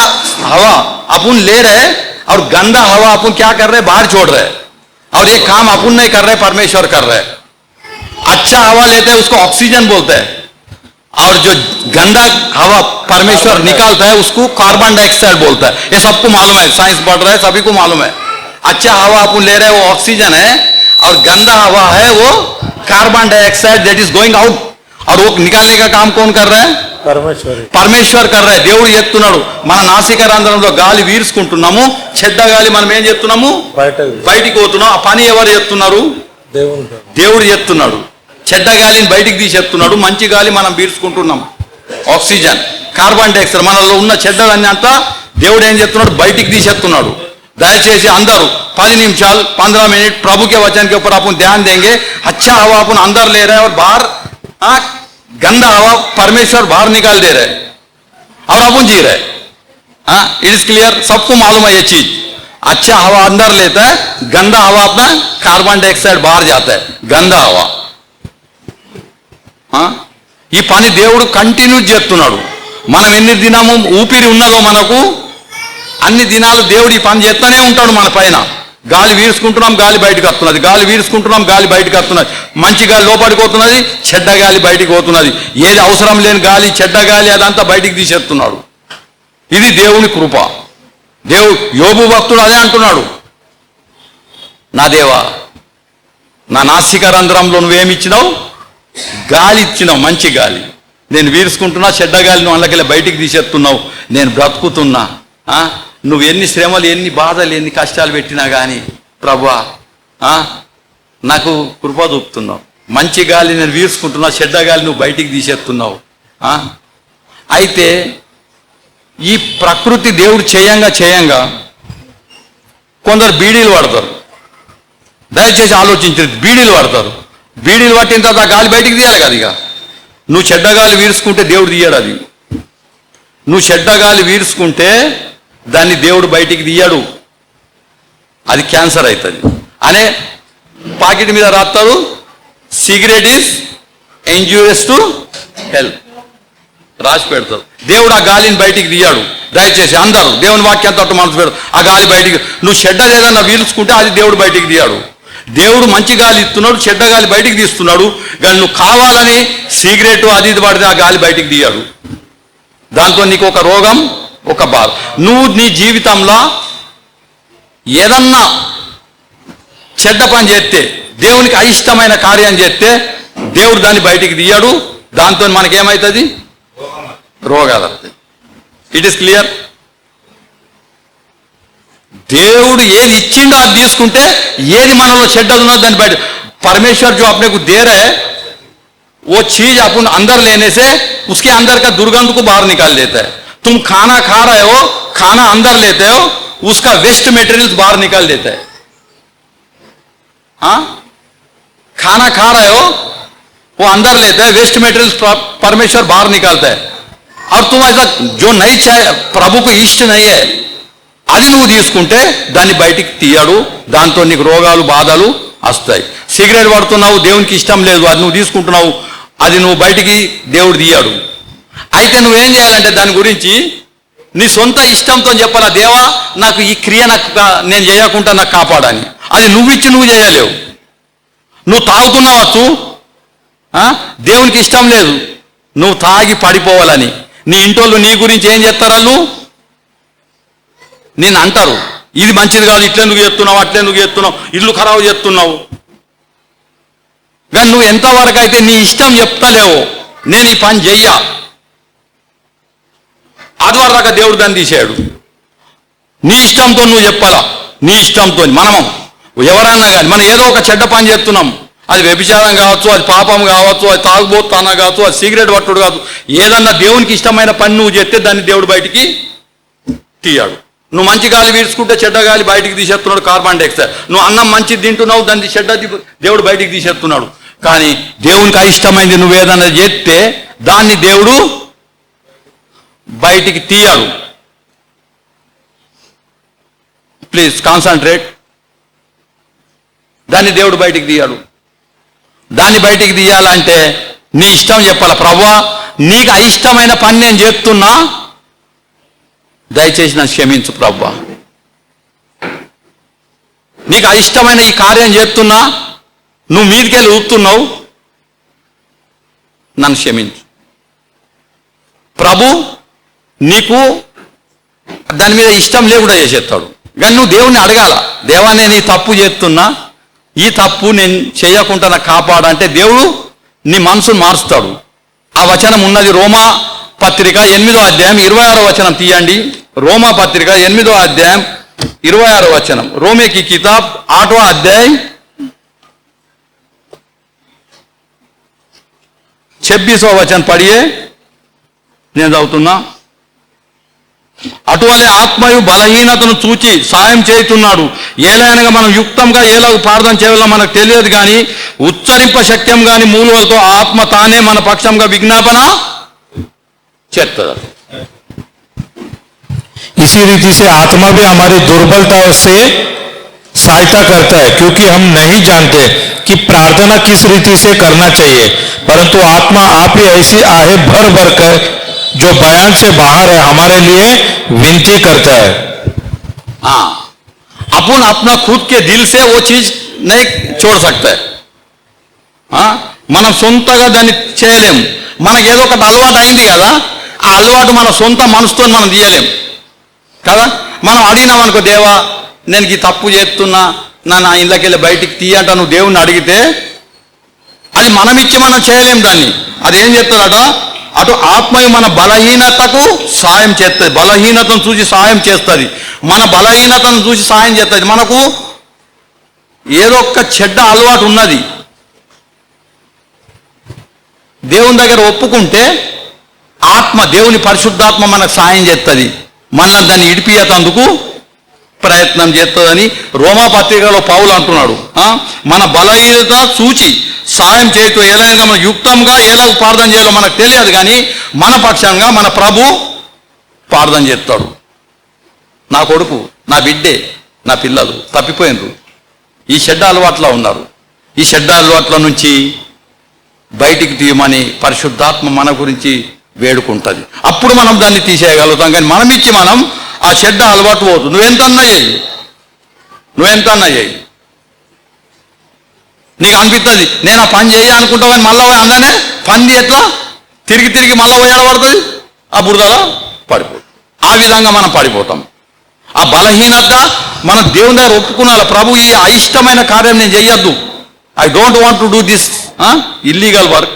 हवा अपन ले रहे और गंदा हवा अपन क्या कर रहे, बाहर छोड़ रहे, और ये काम अपन नहीं कर रहे, परमेश्वर कर रहे. अच्छा हवा लेते हैं उसको ऑक्सीजन बोलते हैं, और जो गंदा हवा परमेश्वर निकालता है उसको कार्बन डाइऑक्साइड बोलता है. ये सबको मालूम है, साइंस पढ़ रहे हैं, सभी को मालूम है. अच्छा हवा अपन ले रहे हैं वो ऑक्सीजन है, और गंदा हवा है वो carbon dioxide that is going out. और वो निकालने का काम कौन कर रहा है, పరమేశ్వర్ कर रहा है. దేవుడు చెప్తున్నాడు, మన నాసిక రంధ్రంలో గాలి వీర్చుకుంటున్నాము, చెడ్డ గాలి మనం ఏం చేస్తున్నాము, బయటికి పోతున్నాం. ఆ పని ఎవరు చేస్తున్నారు, దేవుడు చేస్తున్నాడు. చెడ్డ గాలిని బయటికి తీసేస్తున్నాడు, మంచి గాలి మనం పీల్చుకుంటున్నాం. ఆక్సిజన్, కార్బన్ డైఆక్సైడ్, మనలో ఉన్న చెడ్డలన్నీ అంతా దేవుడు ఏం చేస్తున్నాడు, బయటికి తీసేస్తున్నాడు. దయచేసి అందరూ 10 నిమిషాలు 15 मिनट प्रभु के वचन के ऊपर अपन ध्यान देंगे. अच्छा हवा अपन अंदर ले रहे हैं और बाहर गंदा हवा परमेश्वर बाहर निकाल दे रहे और अपन जी रहे. इट इज क्लियर, सबको मालूम है ये चीज. अच्छा हवा अंदर लेता है, गंदा हवा अपना कार्बन डाइऑक्साइड बाहर जाता है, गंदा हवा. ఈ పని దేవుడు కంటిన్యూ చేస్తున్నాడు. మనం ఎన్ని దినము ఊపిరి ఉన్నదో మనకు అన్ని దినాలు దేవుడు ఈ పని చేస్తూనే ఉంటాడు మన పైన. గాలి వీర్చుకుంటున్నాం, గాలి బయటకు వస్తున్నది, గాలి వీర్చుకుంటున్నాం, గాలి బయటకు వస్తున్నది. మంచి గాలి లోపలికి పోతున్నది, చెడ్డ గాలి బయటికి పోతున్నది. ఏది అవసరం లేని గాలి, చెడ్డ గాలి అదంతా బయటికి తీసేస్తున్నాడు. ఇది దేవుని కృప. యోబు భక్తుడు అదే అంటున్నాడు, నా దేవా, నా నాసిక రంధ్రంలో నువ్వేమిచ్చినావు, గాలి ఇచ్చినావు, మంచి గాలి. నేను వీర్చుకుంటున్నా, చెడ్డ గాలి నువ్వు అందులోకి బయటికి తీసేస్తున్నావు, నేను బ్రతుకుతున్నా. నువ్వు ఎన్ని శ్రమలు, ఎన్ని బాధలు, ఎన్ని కష్టాలు పెట్టినా కానీ ప్రభువా నాకు కృప చూపుతున్నావు. మంచి గాలి నేను వీర్చుకుంటున్నా, చెడ్డ గాలి నువ్వు బయటికి తీసేస్తున్నావు. అయితే ఈ ప్రకృతి దేవుడు చేయంగా కొందరు బీడీలు వాడతారు. దయచేసి ఆలోచించండి, బీడీలు వాడతారు. బీడీలు పట్టిన తర్వాత ఆ గాలి బయటికి తీయాలి కదా. ఇక నువ్వు చెడ్డ గాలి వీర్చుకుంటే దేవుడు తీయడు. అది నువ్వు చెడ్డ గాలి వీర్చుకుంటే దాన్ని దేవుడు బయటికి తీయడు, అది క్యాన్సర్ అవుతుంది అనే పాకెట్ మీద రాస్తారు, cigarette is injurious to health రాసి పెడతారు. దేవుడు ఆ గాలిని బయటికి తీయడు. దయచేసి అందరూ దేవుని వాక్యం తట్టు మనసు పెడతారు. ఆ గాలి బయటికి, నువ్వు చెడ్డది ఏదన్నా వీల్చుకుంటే అది దేవుడు బయటికి తీయడు. దేవుడు మంచి గాలి ఇస్తున్నాడు, చెడ్డ గాలి బయటికి తీస్తున్నాడు. కానీ నువ్వు కావాలని సిగరెట్ అది ఇది పడితే ఆ గాలి బయటికి తీయడు. దాంతో నీకు ఒక రోగం, ఒక బాధ. నువ్వు నీ జీవితంలో ఏదన్నా చెడ్డ పని చేస్తే, దేవునికి అయిష్టమైన కార్యం చేస్తే దేవుడు దాన్ని బయటికి తీయడు. దాంతో మనకేమవుతుంది, రోగాలు వస్తాయి. It is clear. దేవుడు ఏది ఇచ్చిండో అది తీసుకుంటే, ఏది మనలో చెడ్డది ఉన్నదో దాన్ని బయట. परमेश्वर जो अपने को दे रहे है वो चीज अपन अंदर लेने से उसके अंदर का दुर्गंध को बाहर निकाल देता है. तुम खाना खा रहे हो, खाना अंदर लेते हो, उसका वेस्ट मटेरियल्स बाहर निकाल देता है. हाँ, खाना खा रहे हो, वो अंदर लेता है, वेस्ट मटेरियल्स परमेश्वर बाहर निकालता है. और तुम ऐसा जो नहीं चाहे, प्रभु को इष्ट नहीं है, అది నువ్వు తీసుకుంటే దాన్ని బయటికి తీయడు. దాంతో నీకు రోగాలు, బాధలు వస్తాయి. సిగరెట్ పడుతున్నావు, దేవునికి ఇష్టం లేదు, అది నువ్వు తీసుకుంటున్నావు, అది నువ్వు బయటికి దేవుడు తీయడు. అయితే నువ్వేం చేయాలంటే దాని గురించి నీ సొంత ఇష్టంతో చెప్పాలా, దేవా నాకు ఈ క్రియ నాకు నేను చేయకుండా నాకు కాపాడని. అది నువ్విచ్చి నువ్వు చేయలేవు. నువ్వు తాగుతున్నావచ్చు, దేవునికి ఇష్టం లేదు, నువ్వు తాగి పడిపోవాలని. నీ ఇంటోళ్ళు నీ గురించి ఏం చేస్తారు, వాళ్ళు నేను అంటారు, ఇది మంచిది కాదు, ఇట్లెందుకు చేస్తున్నావు, అట్లెందుకు చేస్తున్నావు, ఇల్లు ఖరాబు చేస్తున్నావు. కానీ నువ్వు ఎంతవరకు అయితే నీ ఇష్టం చెప్తలేవో, నేను ఈ పని చెయ్యా, ఆదివారం దాకా దేవుడు దాన్ని తీసాడు. నీ ఇష్టంతో నువ్వు చెప్పాలా, నీ ఇష్టంతో. మనం ఎవరన్నా కానీ మనం ఏదో ఒక చెడ్డ పని చేస్తున్నాం, అది వ్యభిచారం కావచ్చు, అది పాపం కావచ్చు, అది తాగుబోతానా కావచ్చు, అది సిగరెట్ పట్టుడు కావచ్చు, ఏదన్నా దేవునికి ఇష్టమైన పని నువ్వు చేస్తే దాన్ని దేవుడు బయటికి తీయాడు. నువ్వు మంచి గాలి వీడ్చుకుంటే చెడ్డ గాలి బయటికి తీసేస్తున్నాడు, కార్బన్ డైఆక్సైడ్. నువ్వు అన్నం మంచిది తింటున్నావు, దాన్ని చెడ్డది దేవుడు బయటికి తీసేస్తున్నాడు. కానీ దేవునికి అయిష్టమైంది నువ్వు ఏదన్నా చేస్తే దాన్ని దేవుడు బయటికి తీయడు. Please concentrate. దాన్ని దేవుడు బయటికి తీయడు. దాన్ని బయటికి తీయాలంటే నీ ఇష్టం చెప్పాలి. ప్రభువా, నీకు అయిష్టమైన పని నేను చేస్తున్నా, దయచేసి నన్ను క్షమించు ప్రభువా. నీకు అయిష్టమైన ఈ కార్యం చేస్తున్నా, నువ్వు మీదికెళ్ళి ఊపుతున్నావు, నన్ను క్షమించు ప్రభు. నీకు దాని మీద ఇష్టం లేకుండా చేసేస్తాడు. కానీ నువ్వు దేవుణ్ణి అడగాల, దేవా నేను ఈ తప్పు చేస్తున్నా, ఈ తప్పు నేను చేయకుండా నాకు కాపాడంటే దేవుడు నీ మనసును మారుస్తాడు. ఆ వచనం ఉన్నది రోమా పత్రిక 8వ అధ్యాయం 26వ వచనం తీయండి. రోమా పత్రిక 8వ అధ్యాయం 26వ వచనం. रोमे की किताब 8वां अध्याय 26वां वचन पढ़िए. నేను చదువుతున్నా. అటువలే ఆత్మయు బలహీనతను చూచి సాయం చేయుతున్నాడు. ఏలైనగా మనం యుక్తంగా ఏలాగ ప్రార్థన చేయాలో మనకు తెలియదు, కానీ ఉచ్చరింప శక్యం కానీ మూలువలతో ఆత్మ తానే మన పక్షంగా విజ్ఞాపన చేస్తుంది. इसी रीति से आत्मा भी हमारी दुर्बलताओं से सहायता करता है, क्योंकि हम नहीं जानते कि प्रार्थना किस रीति से करना चाहिए, परंतु आत्मा आप ही ऐसी आहे भर भर कर जो बयान से बाहर है हमारे लिए विनती करता है. हाँ, अपन अपना खुद के दिल से वो चीज नहीं छोड़ सकता है. మనం సొంతగా దాన్ని చేయలేం. మనకి ఏదో ఒకటి అలవాటు అయింది కదా, ఆ అలవాటు మన సొంత మనసుతో మనం తీయలేం కదా. మనం అడిగినామనుకో, దేవా నేను ఈ తప్పు చేస్తున్నా, నా ఇళ్ళకి వెళ్ళి బయటికి తీయంట నువ్వు దేవుణ్ణి అడిగితే అది మనం ఇచ్చి మనం చేయలేం దాన్ని. అదేం చేస్తుందట, అటు ఆత్మయు మన బలహీనతకు సాయం చేస్తుంది. బలహీనతను చూసి సాయం చేస్తుంది. మన బలహీనతను చూసి సాయం చేస్తుంది. మనకు ఏదో ఒక చెడ్డ అలవాటు ఉన్నది, దేవుని దగ్గర ఒప్పుకుంటే ఆత్మ, దేవుని పరిశుద్ధాత్మ మనకు సాయం చేస్తుంది. మళ్ళీ దాన్ని ఇడిపియతందుకు ప్రయత్నం చేస్తుందని రోమా పత్రికలో పౌలు అంటున్నాడు. మన బలహీనత చూచి సాయం చేయటం, ఎలాగైనా మనం యుక్తంగా ఎలా ప్రార్థన చేయాలో మనకు తెలియదు, కానీ మన పక్షంగా మన ప్రభు ప్రార్థన చేస్తాడు. నా కొడుకు, నా బిడ్డే, నా పిల్లలు తప్పిపోయినరు, ఈ చెడ్డ అలవాట్ల ఉన్నారు, ఈ చెడ్డ అలవాట్ల నుంచి బయటికి తీయమని పరిశుద్ధాత్మ మన గురించి వేడుకుంటుంది. అప్పుడు మనం దాన్ని తీసేయగలుగుతాం. కానీ మనం ఇచ్చి మనం ఆ చెడ్డ అలవాటు పోతుంది. నువ్వెంతన్నా చేయి, నీకు అనిపిస్తుంది నేను ఆ పని చేయ అనుకుంటావు, కానీ మళ్ళీ పోయి అందులోనే పంది ఎట్లా తిరిగి తిరిగి మళ్ళీ పోయి పడుతుంది, ఆ బురదలో పడిపోతుంది. ఆ విధంగా మనం పడిపోతాం. ఆ బలహీనత మనం దేవుని దగ్గర ఒప్పుకున్నాలి. ప్రభు, ఈ అయిష్టమైన కార్యం నేను చెయ్యొద్దు, I don't want to do this illegal work,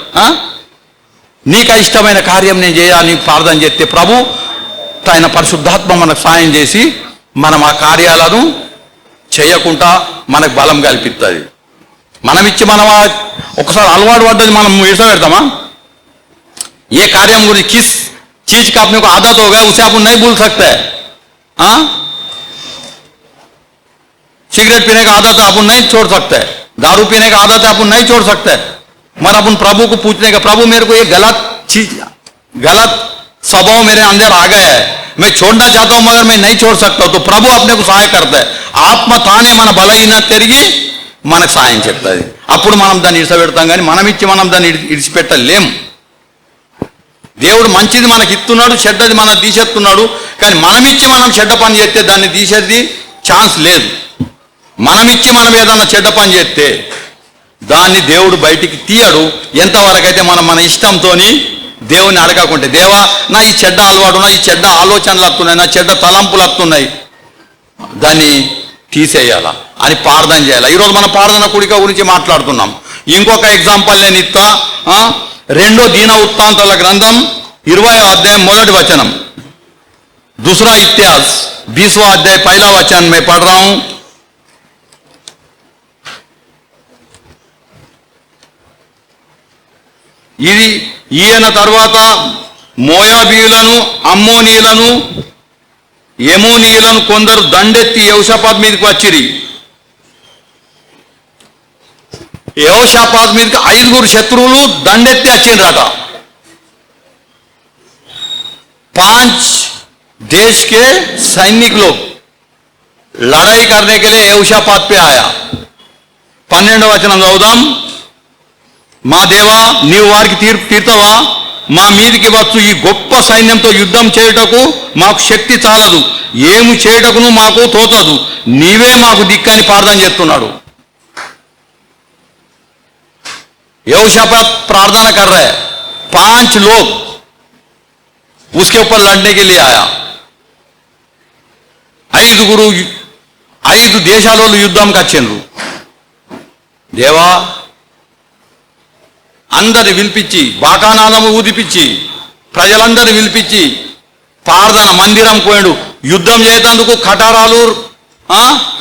నీకు ఇష్టమైన కార్యం నేను చేయాలని ప్రార్థన చేస్తే ప్రభు ఆయన పరిశుద్ధాత్మ మనకు సాయం చేసి మనం ఆ కార్యాలను చేయకుండా మనకు బలం కల్పిస్తుంది. మనం ఇచ్చి మనం ఒకసారి అలవాటు పడ్డది మనం విడిచిపెడతామా? ये कार्य मुझे किस चीज का अपने को आदत होगा उसे आप नहीं भूल सकते. सिगरेट पीने का आदत है आप नहीं छोड़ सकते, दारू पीने का आदत है आप नहीं छोड़ सकते. मगर अपन प्रभु को पूछने का, प्रभु मेरे को ये गलत चीज, गलत स्वभाव मेरे अंदर आ गया है, मैं छोड़ना चाहता हूं मगर मैं नहीं छोड़ सकता. तो प्रभु अपने को सहाय करता है. ఆత్మ తానే మన బలహీనత తిరిగి మనకు సాయం చేస్తుంది. అప్పుడు మనం దాన్ని ఇడిచిపెడతాం, కానీ మనం ఇచ్చి మనం దాన్ని ఇడిచిపెట్టలేం. దేవుడు మంచిది మనకి ఇస్తున్నాడు, చెడ్డది మనకు తీసేస్తున్నాడు. కానీ మనం ఇచ్చి మనం చెడ్డ పని చేస్తే దాన్ని తీసేది ఛాన్స్ లేదు. మనం ఇచ్చి మనం ఏదన్నా చెడ్డ పని చేస్తే దాన్ని దేవుడు బయటికి తీయడు. ఎంతవరకైతే మనం మన ఇష్టంతో దేవుని అడగకుంటే, దేవా నా ఈ చెడ్డ అలవాటు, నా ఈ చెడ్డ ఆలోచనలు వస్తున్నాయి, నా చెడ్డ తలంపులు వస్తున్నాయి, దాన్ని తీసేయాలా అని ప్రార్థన చేయాలి. ఈరోజు మన ప్రార్థన కూడిక గురించి మాట్లాడుతున్నాం. ఇంకొక ఎగ్జాంపుల్ నేను ఇస్తా. 2 దీన వృత్తాంతాల గ్రంథం 20వ అధ్యాయం 1వ వచనం. दूसरा इतिहास 20वां अध्याय 1ला वचन मैं पढ़ रहा हूं. ఈయన తర్వాత మోయాబీయులను, అమ్మోనీయులను, యెమూనీయులను కొందరు దండెత్తి యెహోషాపాతు మీదకి వచ్చిరి. యెహోషాపాతు మీదకి 5 శత్రువులు దండెత్తి వచ్చిండ్రట. 5 देश के सैनिक लोग लड़ाई करने के लिए यहोशापात पे आया. 12వ వచనం చదువుదాం. మా దేవా, నీవు వారికి తీర్పు తీర్చవా? మా మీదికి వచ్చు ఈ గొప్ప సైన్యంతో యుద్ధం చేయుటకు మాకు శక్తి చాలదు, ఏమి చేయుటకును మాకు తోచదు, నీవే మాకు దిక్కని ప్రార్థన చేస్తున్నాడు. यहोशापात प्रार्थना कर रहा है. 5 लोग उसके ऊपर लड़ने के लिए आया. 5 దేశాల యుద్ధంకి వచ్చిండ్రు. దేవా, అందరి పిలిపించి బాకానాదము ఊదిపించి ప్రజలందరిని పిలిపించి ప్రార్థన మందిరం పోయాడు. యుద్ధం చేసేందుకు కటారాలు,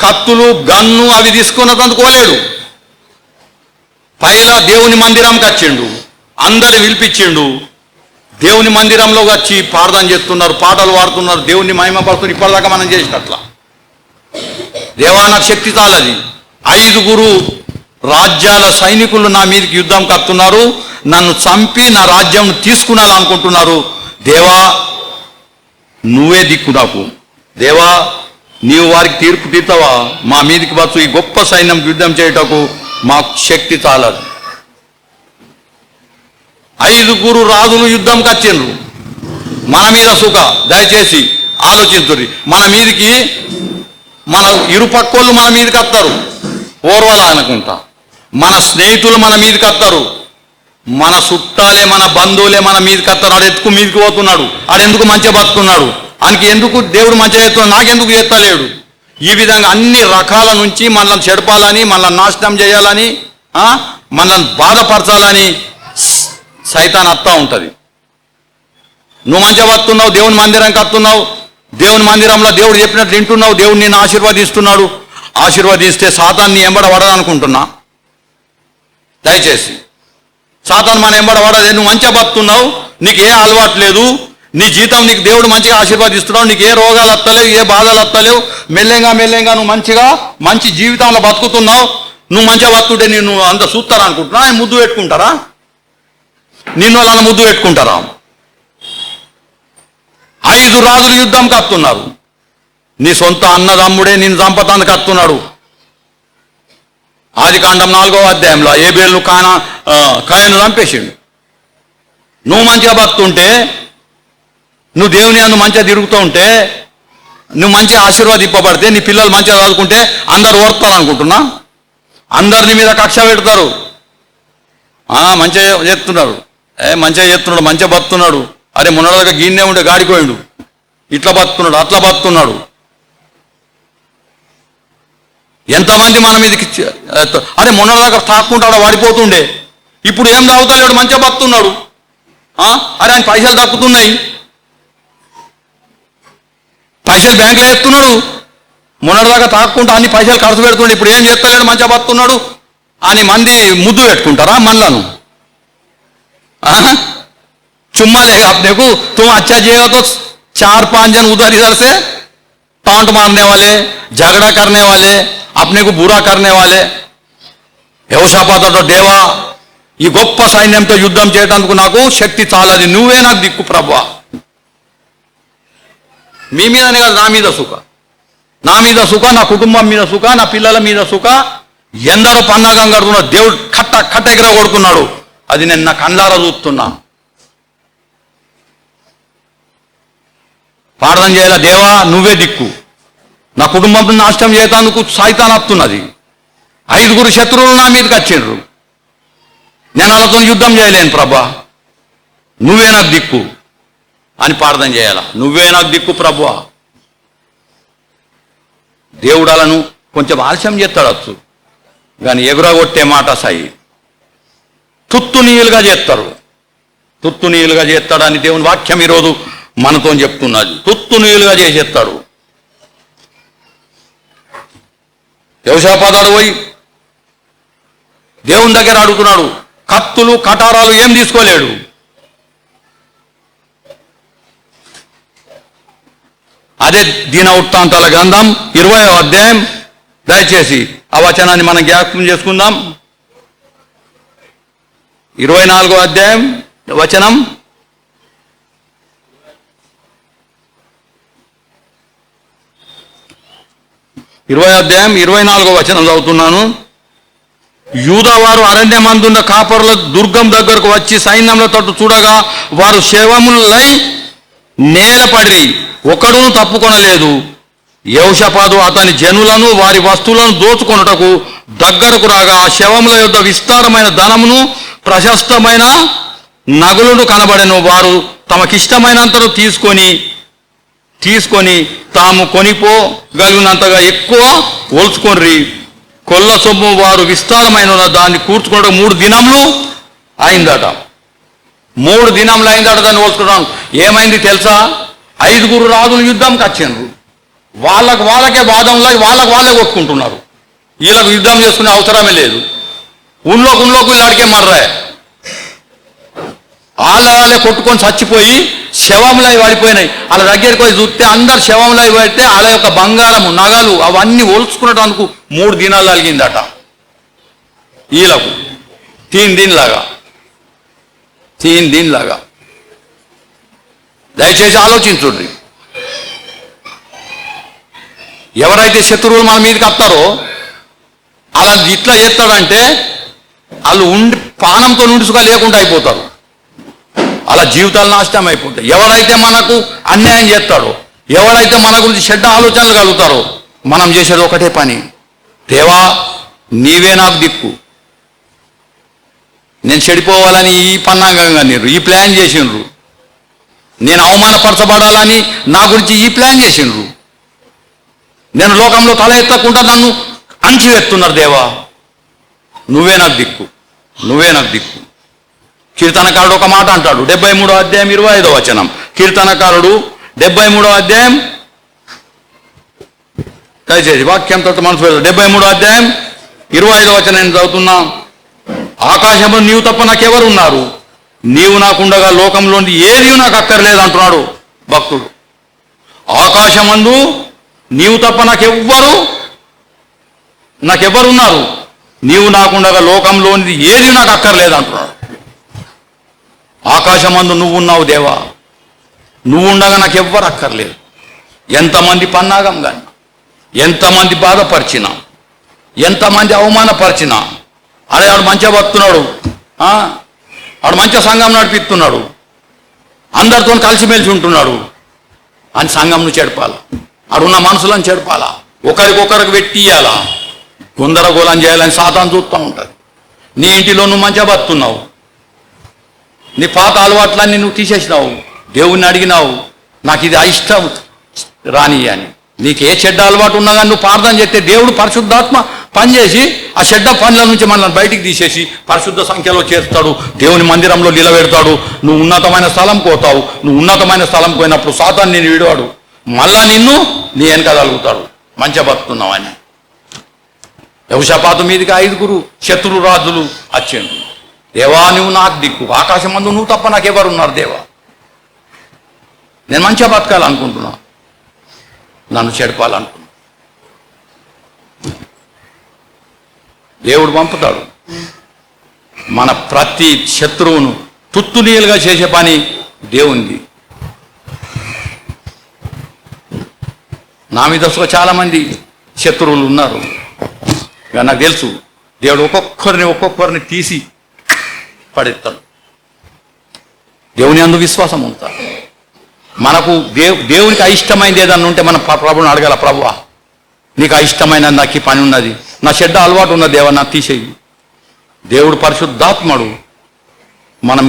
కత్తులు, గన్ను అవి తీసుకున్నందుకు పోలేడు. పైలా దేవుని మందిరంకి వచ్చిండు, అందరిని పిలిపించిండు. దేవుని మందిరంలో వచ్చి ప్రార్థన చేస్తున్నారు, పాటలు పాడుతున్నారు, దేవుని మహిమపడుతున్నారు. ఇప్పటిదాకా మనం చేసినట్లా. దేవా, నాకు శక్తి చాలది. 5 రాజ్యాల సైనికులు నా మీదకి యుద్ధం కత్తున్నారు, నన్ను చంపి నా రాజ్యం తీసుకున్నారనుకుంటున్నారు. దేవా, నువ్వే దిక్కు నాకు. దేవా, నీవు వారికి తీర్పు తీర్చవా? మా మీదకి వచ్చు ఈ గొప్ప సైన్యం యుద్ధం చేయటకు మాకు శక్తి చాలదు. 5 రాజులు యుద్ధంకి వచ్చిండ్రు. మన మీద సుఖ, దయచేసి ఆలోచించుర్రి. మన మీదకి మన ఇరుపక్కోళ్ళు మన మీదకి వస్తారు, ఓర్వల అనుకుంటా. మన స్నేహితులు మన మీదకి వస్తారు, మన చుట్టాలే, మన బంధువులే మన మీదకి వస్తారు. ఆడు ఎందుకు మీదకి పోతున్నాడు, ఆడెందుకు మంచిగా బతుకున్నాడు, ఆయనకి ఎందుకు దేవుడు మంచిగా చేస్తున్నాడు, నాకెందుకు చేస్తలేడు. ఈ విధంగా అన్ని రకాల నుంచి మనల్ని చెడపాలని, మనల్ని నాశనం చేయాలని, మనల్ని బాధపరచాలని సైతాన్ వస్తూ ఉంటుంది. నువ్వు మంచిగా బతున్నావు, దేవుని మందిరానికి వస్తున్నావు, దేవుని మందిరంలో దేవుడు చెప్పినట్లు వింటున్నావు, దేవుడు నిన్ను ఆశీర్వదిస్తున్నాడు. ఆశీర్వదిస్తే సాతాన్ని ఎంబడబడదనుకుంటున్నా. దయచేసి సాతాను మన ఎంబడబడదే. నువ్వు మంచిగా బతున్నావు, నీకు ఏ అలవాటు లేదు, నీ జీతం నీకు దేవుడు మంచిగా ఆశీర్వదిస్తున్నావు, నీకు ఏ రోగాలు వస్తలేవు, ఏ బాధలు వస్తలేవు, మెల్లెంగా నువ్వు మంచి జీవితంలో బతుకుతున్నావు. నువ్వు మంచిగా బతుకుంటే నిన్ను అంత చూస్తారా అనుకుంటున్నా? ఆయన ముద్దు పెట్టుకుంటారా? నిన్ను వాళ్ళని ముద్దు పెట్టుకుంటారా? 5 రాజులు యుద్ధం కత్తున్నారు. నీ సొంత అన్నదమ్ముడే నిన్ను చంపతానికి కత్తున్నాడు. ఆదికాండం 4వ అధ్యాయంలో ఏబేలు కాయను చంపేసిండు. నువ్వు మంచిగా బతుంటే, నువ్వు దేవుని అందు మంచిగా తిరుగుతూ ఉంటే, నువ్వు మంచిగా ఆశీర్వాదింపబడితే, నీ పిల్లలు మంచిగా చదువుకుంటే అందరు ఓర్తారు అనుకుంటున్నా? అందరిని మీద కక్ష పెడతారు. మంచిగా చేస్తున్నాడు, మంచిగా చేస్తున్నాడు, మంచిగా బతున్నాడు. అరే మొన్నదాకా గిన్నె ఉండే గాడిపోయాడు, ఇట్లా బతున్నాడు, అట్లా బతున్నాడు. ఎంతమంది మన మీదకి, అరే మొన్నదాకా తాక్కుంటాడు, వాడిపోతుండే, ఇప్పుడు ఏం తాగుతలేడు, మంచిగా బతున్నాడు. అరే ఆయన పైసలు దక్కుతున్నాయి, పైసలు బ్యాంకులో ఎత్తున్నాడు. మొన్నటిదాకా తాక్కుంటా అన్ని పైసలు ఖర్చు పెడుతున్నాడు, ఇప్పుడు ఏం చేస్తలేడు, మంచిగా బతున్నాడు అని మంది ముద్దు పెట్టుకుంటారా మనలను? चुम्मा लेगा अपने को, तुम अच्छा जिएगा तो 4-5 जन उधर इधर से टांट मारने वाले, झगड़ा करने वाले, अपने को बुरा करने वाले. యెహోషాపాతుతో, దేవా, ఈ గొప్ప సైన్యంతో యుద్ధం చేయడానికి నాకు శక్తి చాలది, నువ్వే నాకు దిక్కు ప్రభువా. మీ మీదనే కాదు, నా మీద సుఖ, నా కుటుంబం మీద సుఖ, నా పిల్లల మీద సుఖ. ఎందరో పన్నాగం కడుతున్నాడు, దేవుడు కట్ట ఎగర కొడుతున్నాడు. అది నేను నా కళ్ళారా చూస్తున్నా. ప్రార్థన చేయాల, దేవా నువ్వే దిక్కు, నా కుటుంబం నాశనం చేయటానికి సైతాన్ వస్తున్నది. 5 శత్రువులు నా మీదకి వచ్చిండ్రు, నేను వాళ్ళతో యుద్ధం చేయలేను ప్రభా, నువ్వే నాకు దిక్కు అని ప్రార్థన చేయాల. నువ్వే నాకు దిక్కు ప్రభువా. దేవుడు వాళ్ళను కొంచెం ఆలస్యం చేస్తాడచ్చు, కానీ ఎగురగొట్టే మాట సాయి తుత్తునీయులుగా చేస్తారు. తుత్తునీయులుగా చేస్తాడని దేవుని వాక్యం ఈరోజు మనతో చెప్తున్నది. తుత్తునీయులుగా చేసేస్తాడు. యెహోషాపాతు పోయి దేవుని దగ్గర అడుగుతున్నాడు. కత్తులు కటారాలు ఏం తీసుకోలేడు. అదే దిన వృత్తాంతాల గ్రంథం 20వ అధ్యాయం. దయచేసి ఆ వచనాన్ని మనం జ్ఞాపకం చేసుకుందాం. 24వ అధ్యాయం వచనం. అధ్యాయం 24వ వచనం చదువుతున్నాను. యూదావారు అరణ్యమందున్న కాపరుల దుర్గం దగ్గరకు వచ్చి సైన్యంలో తట్టు చూడగా వారు శవములై నేలపడి ఒకడును తప్పుకొనలేదు. యెహోషాపాతు అతని జనులను వారి వస్తువులను దోచుకొనుటకు దగ్గరకు రాగా ఆ శవముల యొద్ద విస్తారమైన ధనమును ప్రశస్తమైన నగులను కనబడెను. వారు తమకిష్టమైనంతను తీసుకొని తాము కొనిపోగలిగినంతగా ఎక్కువ ఒలుచుకొనిరి. కొల్ల సొమ్ము వారు విస్తారమైన దాన్ని కూర్చుకోవడం 3 దినములు అయిందట. 3 దినములు అయిందట దాన్ని ఓల్చుకోవడం. ఏమైంది తెలుసా? 5 రాజులు యుద్ధంకి వచ్చిండ్రు. వాళ్ళకే వాదంలో వాళ్ళే కొట్టుకుంటున్నారు. వీళ్ళకు యుద్ధం చేసుకునే అవసరమే లేదు. ఉన్నోకు వీళ్ళడికే మర్రా వాళ్ళే కొట్టుకొని చచ్చిపోయి శవంలో పడిపోయినాయి. వాళ్ళ దగ్గరికి పోయి చూస్తే అందరు శవంలో పడితే వాళ్ళ యొక్క బంగారము నగలు అవన్నీ ఒలుచుకునేటందుకు 3 దినాలు కలిగిందట. వీళ్ళకు 3 దిన్లాగా. దయచేసి ఆలోచించుండ్రి. ఎవరైతే శత్రువులు మన మీదకి వస్తారో అలా ఇట్లా చేస్తాడంటే వాళ్ళు పానంతో నుండుసుగా లేకుండా అయిపోతారు. అలా జీవితాలు నాశనం అయిపోతాయి. ఎవరైతే మనకు అన్యాయం చేస్తాడో, ఎవరైతే మన గురించి చెడ్డ ఆలోచనలు కలుగుతారో మనం చేసేది ఒకటే పని, దేవా నీవే నాకు దిక్కు. నేను చెడిపోవాలని ఈ పన్నాగంగా ఈ ప్లాన్ చేసిండ్రు. నేను అవమానపరచబడాలని నా గురించి ఈ ప్లాన్ చేసిండ్రు. నేను లోకంలో తల ఎత్తకుండా నన్ను అణిచివేస్తున్నారు. దేవా నువ్వే నాకు దిక్కు. కీర్తనకారుడు ఒక మాట అంటాడు. 73వ అధ్యాయం 25వ వచనం. కీర్తనకారుడు 73వ అధ్యాయం, దయచేసి వాక్యంతో మనసు 73వ అధ్యాయం 25వ వచనం నేను చదువుతున్నా. ఆకాశంలో నీవు తప్ప నాకెవరున్నారు? నీవు నాకుండగా లోకంలోని ఏది నాకు అక్కర్లేదు అంటున్నాడు భక్తుడు. ఆకాశమందు నీవు తప్ప నాకెవ్వరున్నారు? నీవు నాకుండగా లోకంలోనిది ఏది నాకు అక్కర్లేదు అంటున్నాడు. ఆకాశమందు నువ్వున్నావు దేవా, నువ్వుండగా నాకెవ్వరు అక్కర్లేదు. ఎంతమంది పన్నాగం కానీ, ఎంతమంది బాధపరిచినా, ఎంతమంది అవమానపరిచినా, అరే ఆడు మంచిగా బతున్నాడు, ఆడు మంచిగా సంఘం నడిపిస్తున్నాడు, అందరితో కలిసిమెలిసి ఉంటున్నాడు అని సంఘంను చెడపాలా, ఆడున్న మనుషులను చెడపాలా, ఒకరికొకరికి పెట్టియాలా, గుందరగోళం చేయాలని సాతాను చూస్తూ ఉంటుంది. నీ ఇంటిలో నువ్వు మంచిగా బతున్నావు, నీ పాత అలవాట్లన్నీ నువ్వు తీసేసినావు, దేవుణ్ణి అడిగినావు నాకు ఇది అయిష్టం రాని అని. నీకు ఏ చెడ్డ అలవాటు ఉన్నా కానీ నువ్వు ప్రార్థన చేస్తే దేవుడు పరిశుద్ధాత్మ పనిచేసి ఆ చెడ్డ పనుల నుంచి మనల్ని బయటికి తీసేసి పరిశుద్ధ సంఖ్యలో చేస్తాడు, దేవుని మందిరంలో నిలబెడతాడు. నువ్వు ఉన్నతమైన స్థలం పోతావు. నువ్వు ఉన్నతమైన స్థలం పోయినప్పుడు సాతాను నేను విడివాడు, మళ్ళా నిన్ను నీ వెనక తగులుతాడు మంచిగా బతుకున్నావు అని. యెహోషాపాతు మీదకి 5 శత్రు రాజులు వచ్చిండ్రు. దేవా నువ్వు నాకు దిక్కు, ఆకాశమందు నువ్వు తప్ప నాకెవరున్నారు దేవా, నేను మంచిగా బతకాలనుకుంటున్నా, నన్ను చెడపాలనుకున్నా. దేవుడు పంపుతాడు. మన ప్రతి శత్రువును తుత్తునీయులుగా చేసే పని దేవునిది. నా మీద చాలామంది శత్రువులు ఉన్నారు, నాకు తెలుసు. దేవుడు ఒక్కొక్కరిని తీసి పడేస్తాడు. దేవుని అందు విశ్వాసం ఉంటారు. మనకు దేవునికి అయిష్టమైనది ఏదన్నా ఉంటే మనం ప్రభుని అడగాల, ప్రభువా నీకు అయిష్టమైన నాకు ఈ పని ఉన్నది, నా చెడ్డ అలవాటు ఉన్న దేవా నాకు తీసేయి. దేవుడు పరిశుద్ధాత్మడు. మనం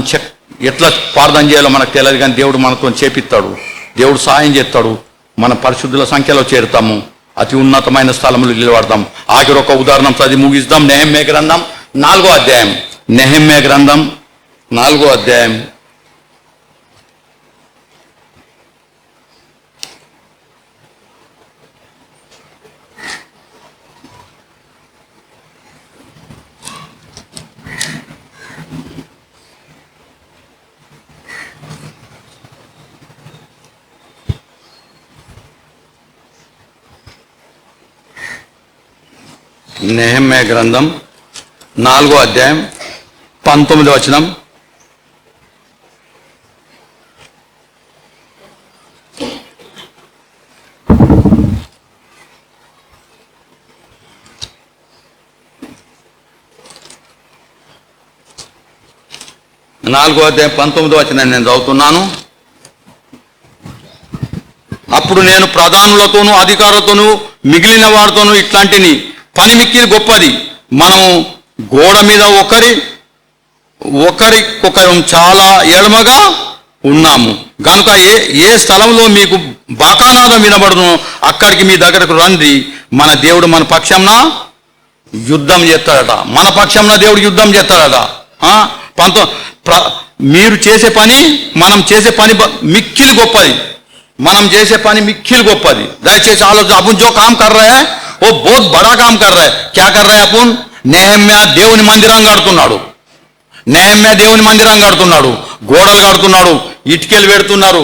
ఎట్లా ప్రార్థన చేయాలో మనకు తెలియదు కానీ దేవుడు మనతో చేపిస్తాడు, దేవుడు సాయం చేస్తాడు. మన పరిశుద్ధుల సంఖ్యలో చేరుతాము, అతి ఉన్నతమైన స్థలంలో నిలబడతాం. ఆఖరి ఒక ఉదాహరణ చదివి ముగిస్తాం. నెహెమ్యా గ్రంథం 4వ అధ్యాయం. నెహెమ్యా గ్రంథం 4వ అధ్యాయం. నెహెమ్యా గ్రంథం 4వ అధ్యాయం 19వ వచనం. నాలుగో అధ్యాయం 19వ వచనం నేను చదువుతున్నాను. అప్పుడు నేను ప్రధానులతోనూ అధికారులతోనూ మిగిలిన వారితోనూ ఇట్లాంటిని పని మిక్కిలి గొప్పది, మనం గోడ మీద ఒకరికొకరు చాలా ఎడమగా ఉన్నాము గనుక ఏ స్థలంలో మీకు బాకానాదం వినబడును అక్కడికి మీ దగ్గరకు రండి, మన దేవుడు మన పక్షంన యుద్ధం చేస్తాడట. మన పక్షంన దేవుడు యుద్ధం చేస్తాడట. మీరు చేసే పని, మనం చేసే పని మిక్కిలి గొప్పది, మనం చేసే పని మిక్కిలి గొప్పది. దయచేసి ఆలోచన. అప్పుడు జో కామ్ కర్ రహే హై ఓ బహుత్ బడా కామ్ కర్ రహే. క్యా కర్ రహే అప్పుడు? నెహెమ్యా దేవుని మందిరం కడుతున్నాడు. నెహెమ్యా దేవుని మందిరం కడుతున్నాడు, గోడలు కడుతున్నాడు, ఇటుకలు పెడుతున్నారు.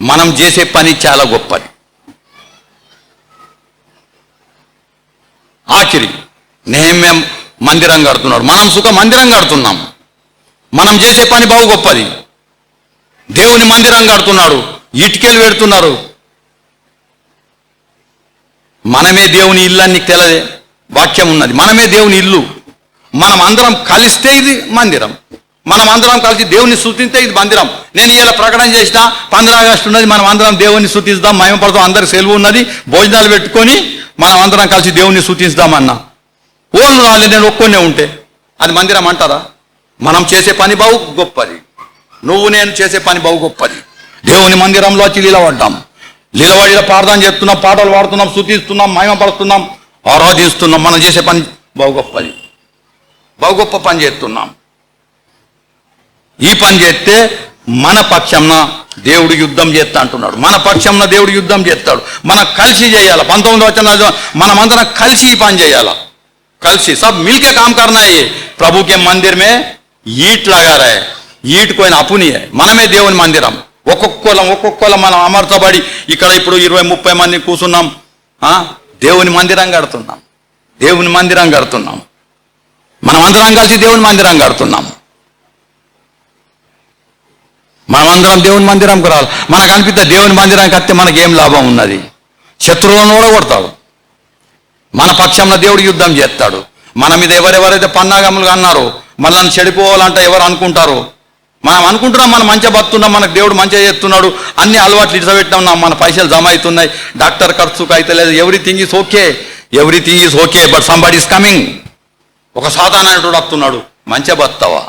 మనం చేసే పని చాలా గొప్పది. ఆఖరి నెహెమ్యా మందిరం కడుతున్నాడు, మనం సుఖ మందిరం కడుతున్నాం. మనం చేసే పని బాగు గొప్పది. దేవుని మందిరం కడుతున్నాడు, ఇటుకలు పెడుతున్నారు. మనమే దేవుని ఇల్లు అని నీకు తెలదే, వాక్యం ఉన్నది. మనమే దేవుని ఇల్లు. మనం అందరం కలిస్తే ఇది మందిరం. మనం అందరం కలిసి దేవుని స్తుతిస్తే ఇది మందిరం. నేను ఇలా ప్రకటన చేసిన 15 ఆగస్టు ఉన్నది, మనం అందరం దేవుని స్తుతిస్తాం, మహిమపడతాం. అందరికి సెలవు ఉన్నది, భోజనాలు పెట్టుకొని మనం అందరం కలిసి దేవుని స్తుతిస్తామన్నా ఓళ్ళు రాలే, నేను ఒక్కొనే ఉంటే అది మందిరం అంటారా? మనం చేసే పని బాగు గొప్పది. నువ్వు నేను చేసే పని బాగు గొప్పది. దేవుని మందిరంలో వచ్చి నిలబడ్డాం, నిలబడి ప్రార్థన చేస్తున్నాం, పాటలు పాడుతున్నాం, స్తుతిస్తున్నాం, మహిమపడుతున్నాం, ఆరాధిస్తున్నాం. మనం చేసే పని బాగు గొప్పది, బాగు గొప్ప పని చేస్తున్నాం. ఈ పని చేస్తే మన పక్షంన దేవుడు యుద్ధం చేస్తా అంటున్నాడు. మన పక్షంన దేవుడు యుద్ధం చేస్తాడు. మనం కలిసి చేయాలి. 19వ వచనం మనమందరం కలిసి ఈ పని చేయాలి. కలిసి सब मिलके काम करना है. ये प्रभु के मंदिर में ईट लगा रहा है, ईट कोई అపుని है. మనమే దేవుని మందిరం. ఒక్కొక్కలం మనం అమర్చబడి ఇక్కడ ఇప్పుడు 20-30 మంది కూర్చున్నాం. దేవుని మందిరం కడుతున్నాం, దేవుని మందిరం కడుతున్నాం. మనం అందరం కలిసి దేవుని మందిరం కడుతున్నాం. మనమందరం దేవుని మందిరంకు రావాలి. మనకు అనిపిస్తే దేవుని మందిరానికి వస్తే మనకేం లాభం ఉన్నది? శత్రువులను ఓడగొడతాడు. మన పక్షంలో దేవుడు యుద్ధం చేస్తాడు. మన మీద ఎవరెవరైతే పన్నాగములుగా అన్నారో, మనల్ని చెడిపోవాలంటే ఎవరు అనుకుంటారో, మనం అనుకుంటున్నాం మనం మంచిగా బతున్నాం, మనకు దేవుడు మంచిగా చేస్తున్నాడు, అన్ని అలవాట్లు ఇడిసబెట్టినాం, మన పైసలు జమ అవుతున్నాయి, డాక్టర్ ఖర్చుకు అయితే లేదు, everything is okay, everything is okay, but somebody is coming. ఒక సాతాను అనేటోడు వస్తున్నాడు, మంచిగా బతావా?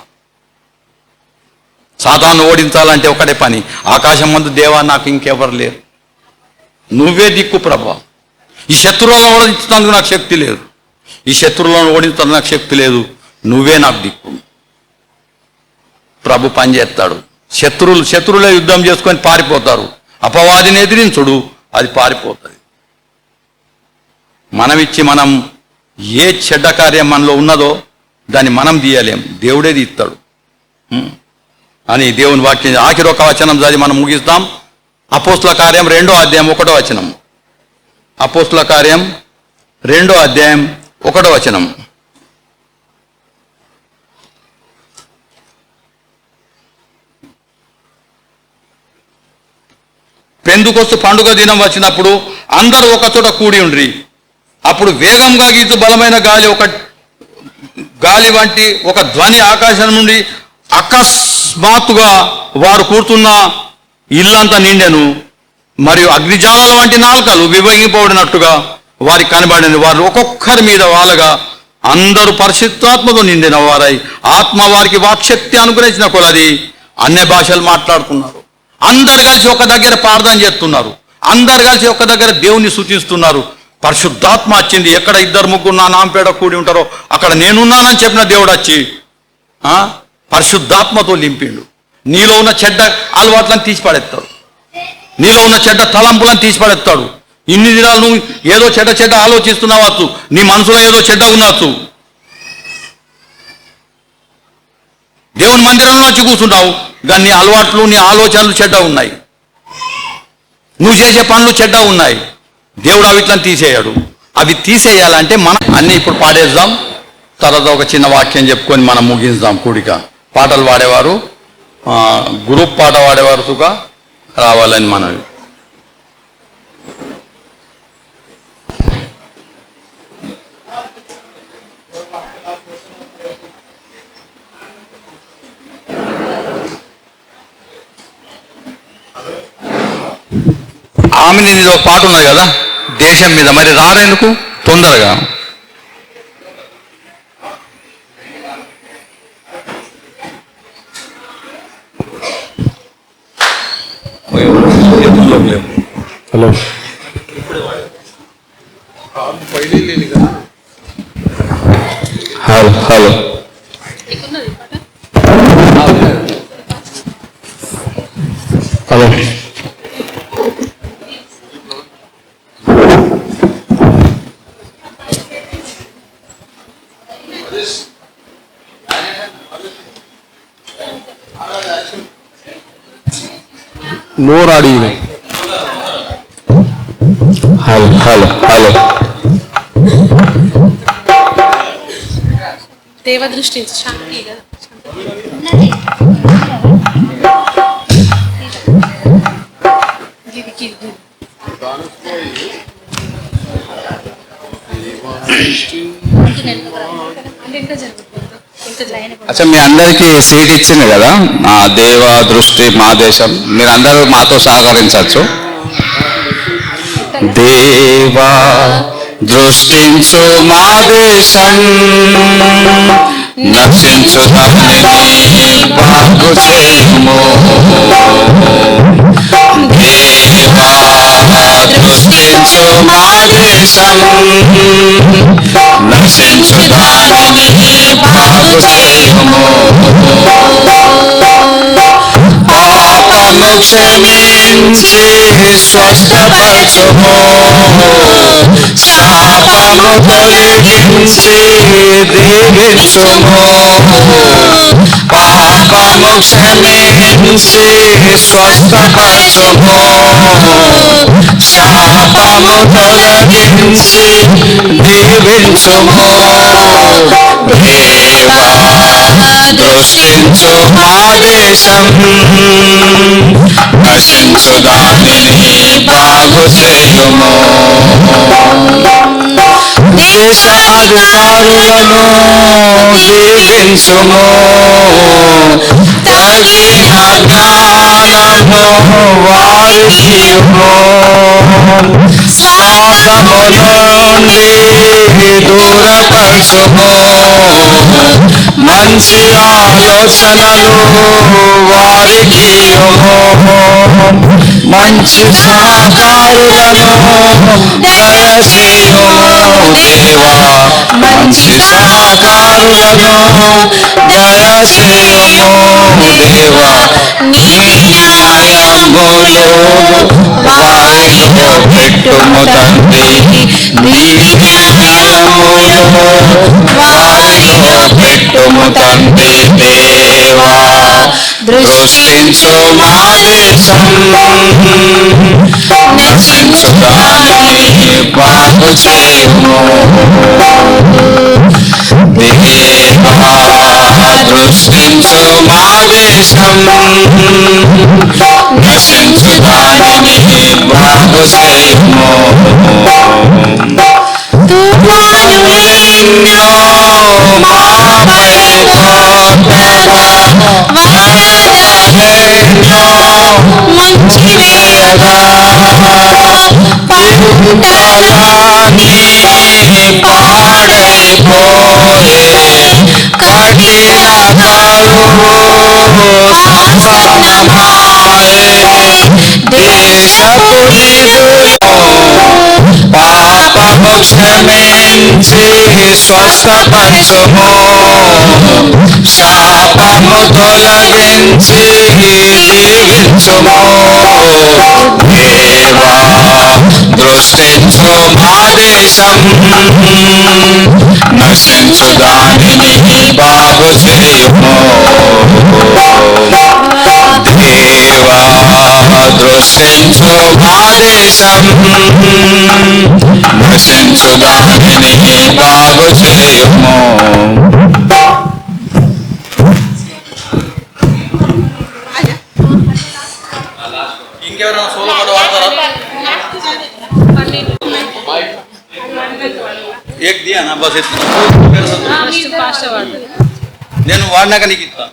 సాతాను ఓడించాలంటే ఒకటే పని, ఆకాశం ముందు దేవా నాకు ఇంకెవరు లేరు, నువ్వే దిక్కు ప్రభా. ఈ శత్రువులను ఓడించడానికి నాకు శక్తి లేదు, ఈ శత్రువులను ఓడించడానికి నాకు శక్తి లేదు, నువ్వే నాకు దిక్కు. ప్రభు పని చేస్తాడు. శత్రువులే యుద్ధం చేసుకొని పారిపోతారు. అపవాదిని ఎదిరించుడు, అది పారిపోతుంది. మనం ఏ చెడ్డ కార్యం మనలో ఉన్నదో దాన్ని మనం తీయలేం, దేవుడే తీస్తాడు అని దేవుని వాక్యం. ఆఖరి ఒక వచనం చదివి మనం ముగిస్తాం. అపోస్తుల కార్యం 2వ అధ్యాయం 1వ వచనం. అపోస్తుల కార్యం 2వ అధ్యాయం 1వ వచనం. పెందుకొస్తు పండుగ దినం వచ్చినప్పుడు అందరూ ఒక చోట కూడి ఉండ్రి. అప్పుడు వేగంగా గీచు బలమైన గాలి వంటి ఒక ధ్వని ఆకాశం నుండి అకస్మాత్తుగా వారు కూర్చున్న ఇల్లంతా నిండెను. మరియు అగ్నిజాల వంటి నాలుకలు విభజింపబడినట్టుగా వారికి కనబడింది. వారు ఒక్కొక్కరి మీద వాళ్ళగా అందరూ పరిశుద్ధాత్మతో నిండిన వారై ఆత్మ వారికి వాక్శక్తి అనుగ్రహించిన కొలది అన్య భాషలు మాట్లాడుతున్నారు. అందరు కలిసి ఒక దగ్గర ప్రార్థన చేస్తున్నారు, అందరు కలిసి ఒక దగ్గర దేవుని స్తుతిస్తున్నారు. పరిశుద్ధాత్మ వచ్చింది. ఎక్కడ 2-3 నా నామపేట కూడి ఉంటారో అక్కడ నేనున్నానని చెప్పిన దేవుడు వచ్చి పరిశుద్ధాత్మతో నింపిండు. నీలో ఉన్న చెడ్డ అలవాట్లను తీసిపడేస్తాడు, నీలో ఉన్న చెడ్డ తలంపులను తీసిపడేస్తాడు. ఇన్ని దినాలు నువ్వు ఏదో చెడ్డ ఆలోచిస్తున్నావచ్చు, నీ మనసులో ఏదో చెడ్డ ఉండవచ్చు. దేవుని మందిరంలో వచ్చి కూర్చుంటావు, కానీ నీ అలవాట్లు నీ ఆలోచనలు చెడ్డ ఉన్నాయి, నువ్వు చేసే పనులు చెడ్డ ఉన్నాయి. దేవుడు అవిట్లని తీసేయాడు. అవి తీసేయాలంటే మనం అన్నీ ఇప్పుడు పాడేద్దాం, తర్వాత ఒక చిన్న వాక్యం చెప్పుకొని మనం ముగిద్దాం కూడిక. పాటలు పాడేవారు, గ్రూప్ పాట పాడేవారు సుగా రావాలని మనవి. ఆమె ఇది ఒక పాట ఉన్నది కదా దేశం మీద, మరి రారెందుకు తొందరగా? హలో హలో హలో హలో నోరు అడిగిన హలో హలో హలో దేవదృష్టి శాంతి కదా. అచ్చా, మీ అందరికీ సీట్ ఇచ్చింది కదా దేవ దృష్టి మా దేశం, మీరందరూ మాతో సహకరించవచ్చు. దేవా దృష్టించు మా దేశం, నశించు దానిని బాగు చేయుము. దేవా దృష్టించు మా దేశం, నశించు దానిని బాగు చేయుము. పాపము క్షమించి స్వస్థపరచుము, శాపము తొలగించి దీవించుము. పాపము క్షమించి స్వస్థపరచుము, శాపము తొలగించి దీవించుము. దేవా దృష్టించు మా దేశం, నశించు దానిని బాగు చేయుము. దేశ అధికారులను దీవించుము, తగిన జ్ఞానము వారికియుము. స్వార్థము నుండి దూరపరచుము, మంచి ఆలోచనలు వారికియుము. మంచి సహకారులను దయచేయుము. దేవా మంచి సహకారులను దయచేయుము. దేవా నీ న్యాయములు వారిలో పెట్టుము తండ్రి, నీ న్యాయములు వారిలో పెట్టుము తండ్రి. దేవా దృష్టించు మా దేశం, నశించు దానిని బాగు చేయుము. దేవా దృష్టించు మా దేశం, నశించు దానిని బాగు చేయుము. తుఫానులెన్నో మాపై మోపెగా, వరదలెన్నో ముంచివేయగా, పంటలన్నీ పాడైపోయే, కఠిన కరువు ఆసన్నమాయే. దేశపు నిధులు పాపము క్షమించి స్వస్థపరచుము, శాపము తొలగించి దీవించుము. దేవా దృష్టించు మా దేశం, నశించు దానిని బాగు చేయుము. దేవా దృష్టించు భాదేశం నశించుగాని బాగు చేయుము. ఇంకెవరైనా సోలో పాట వాడతారా? ఏక్ దియా నా బస్ ఇస్తున్నా. నేను వాడినాక నీకు ఇస్తా.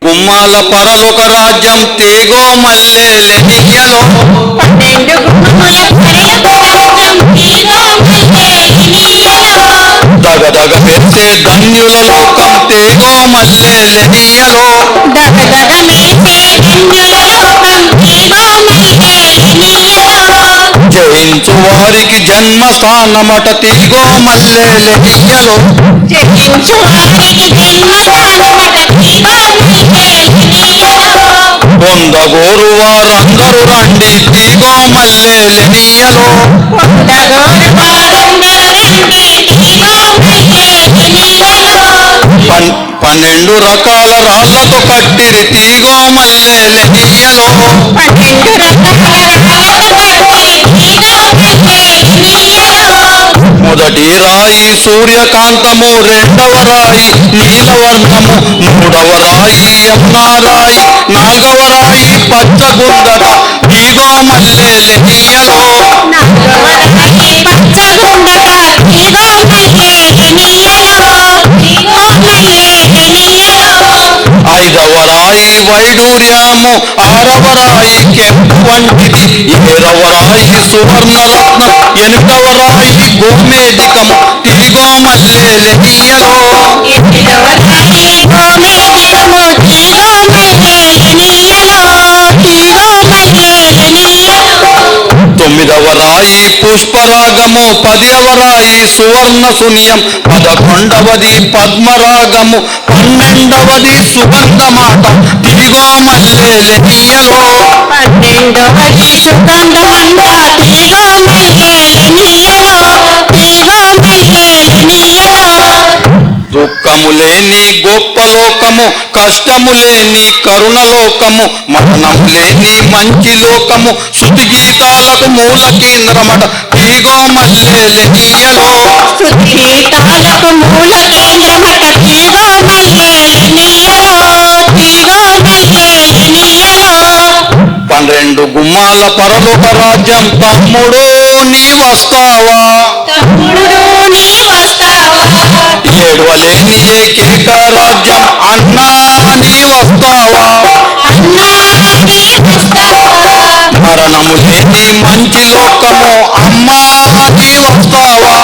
గుమ్మాల పరలోక రాజ్యం తేగో మల్లెలెనియలో దగ దగ మెరిసే ధన్యుల లోకం తేగో మల్లెలెనియలో జయించు వారికి జన్మస్థానమట తీగో మల్లెలెనియలో పొందగోరు వారందరూ రండి తీగో మల్లెలెనియలో 12 రకాల రాళ్లతో కట్టిరి తీగో మల్లెలెనియలో మొదటి రాయి సూర్యకాంతము, రెండవ రాయి నీలవర్ణము, మూడవ రాయి యమునా రాయి, నాలుగవ రాయి పచ్చగుందట తీగో మల్లెలెనియలో 5వ రాయి వైడూర్యము, 6వ రాయి కెంపు వంటిది, 7వ రాయి సువర్ణరత్నం, 8వ రాయి గోమేధికము తీగో మల్లెలెనియలో తొమ్మిదవ రాయి పుష్పరాగము, 10వ రాయి సువర్ణ శూన్యం, 11వది పద్మరాగము, 12వది సుగంధమాట తీగో మల్లెలెనియలో దుఃఖము లేని గొప్ప లోకము, కష్టము లేని కరుణ లోకము, మరణము లేని మంచి లోకము, శృతి గీతాలకు మూల కేంద్రమట తీగో మల్లెలెనియలో పన్నెండు గుమ్మాల పరలోక రాజ్యం తమ్ముడు నీ వస్తావా, ఏడవలేని ఏకైక రాజ్యం అన్నా నీ వస్తావా, మరణము లేని మంచి లోకము అమ్మా నీ వస్తావా,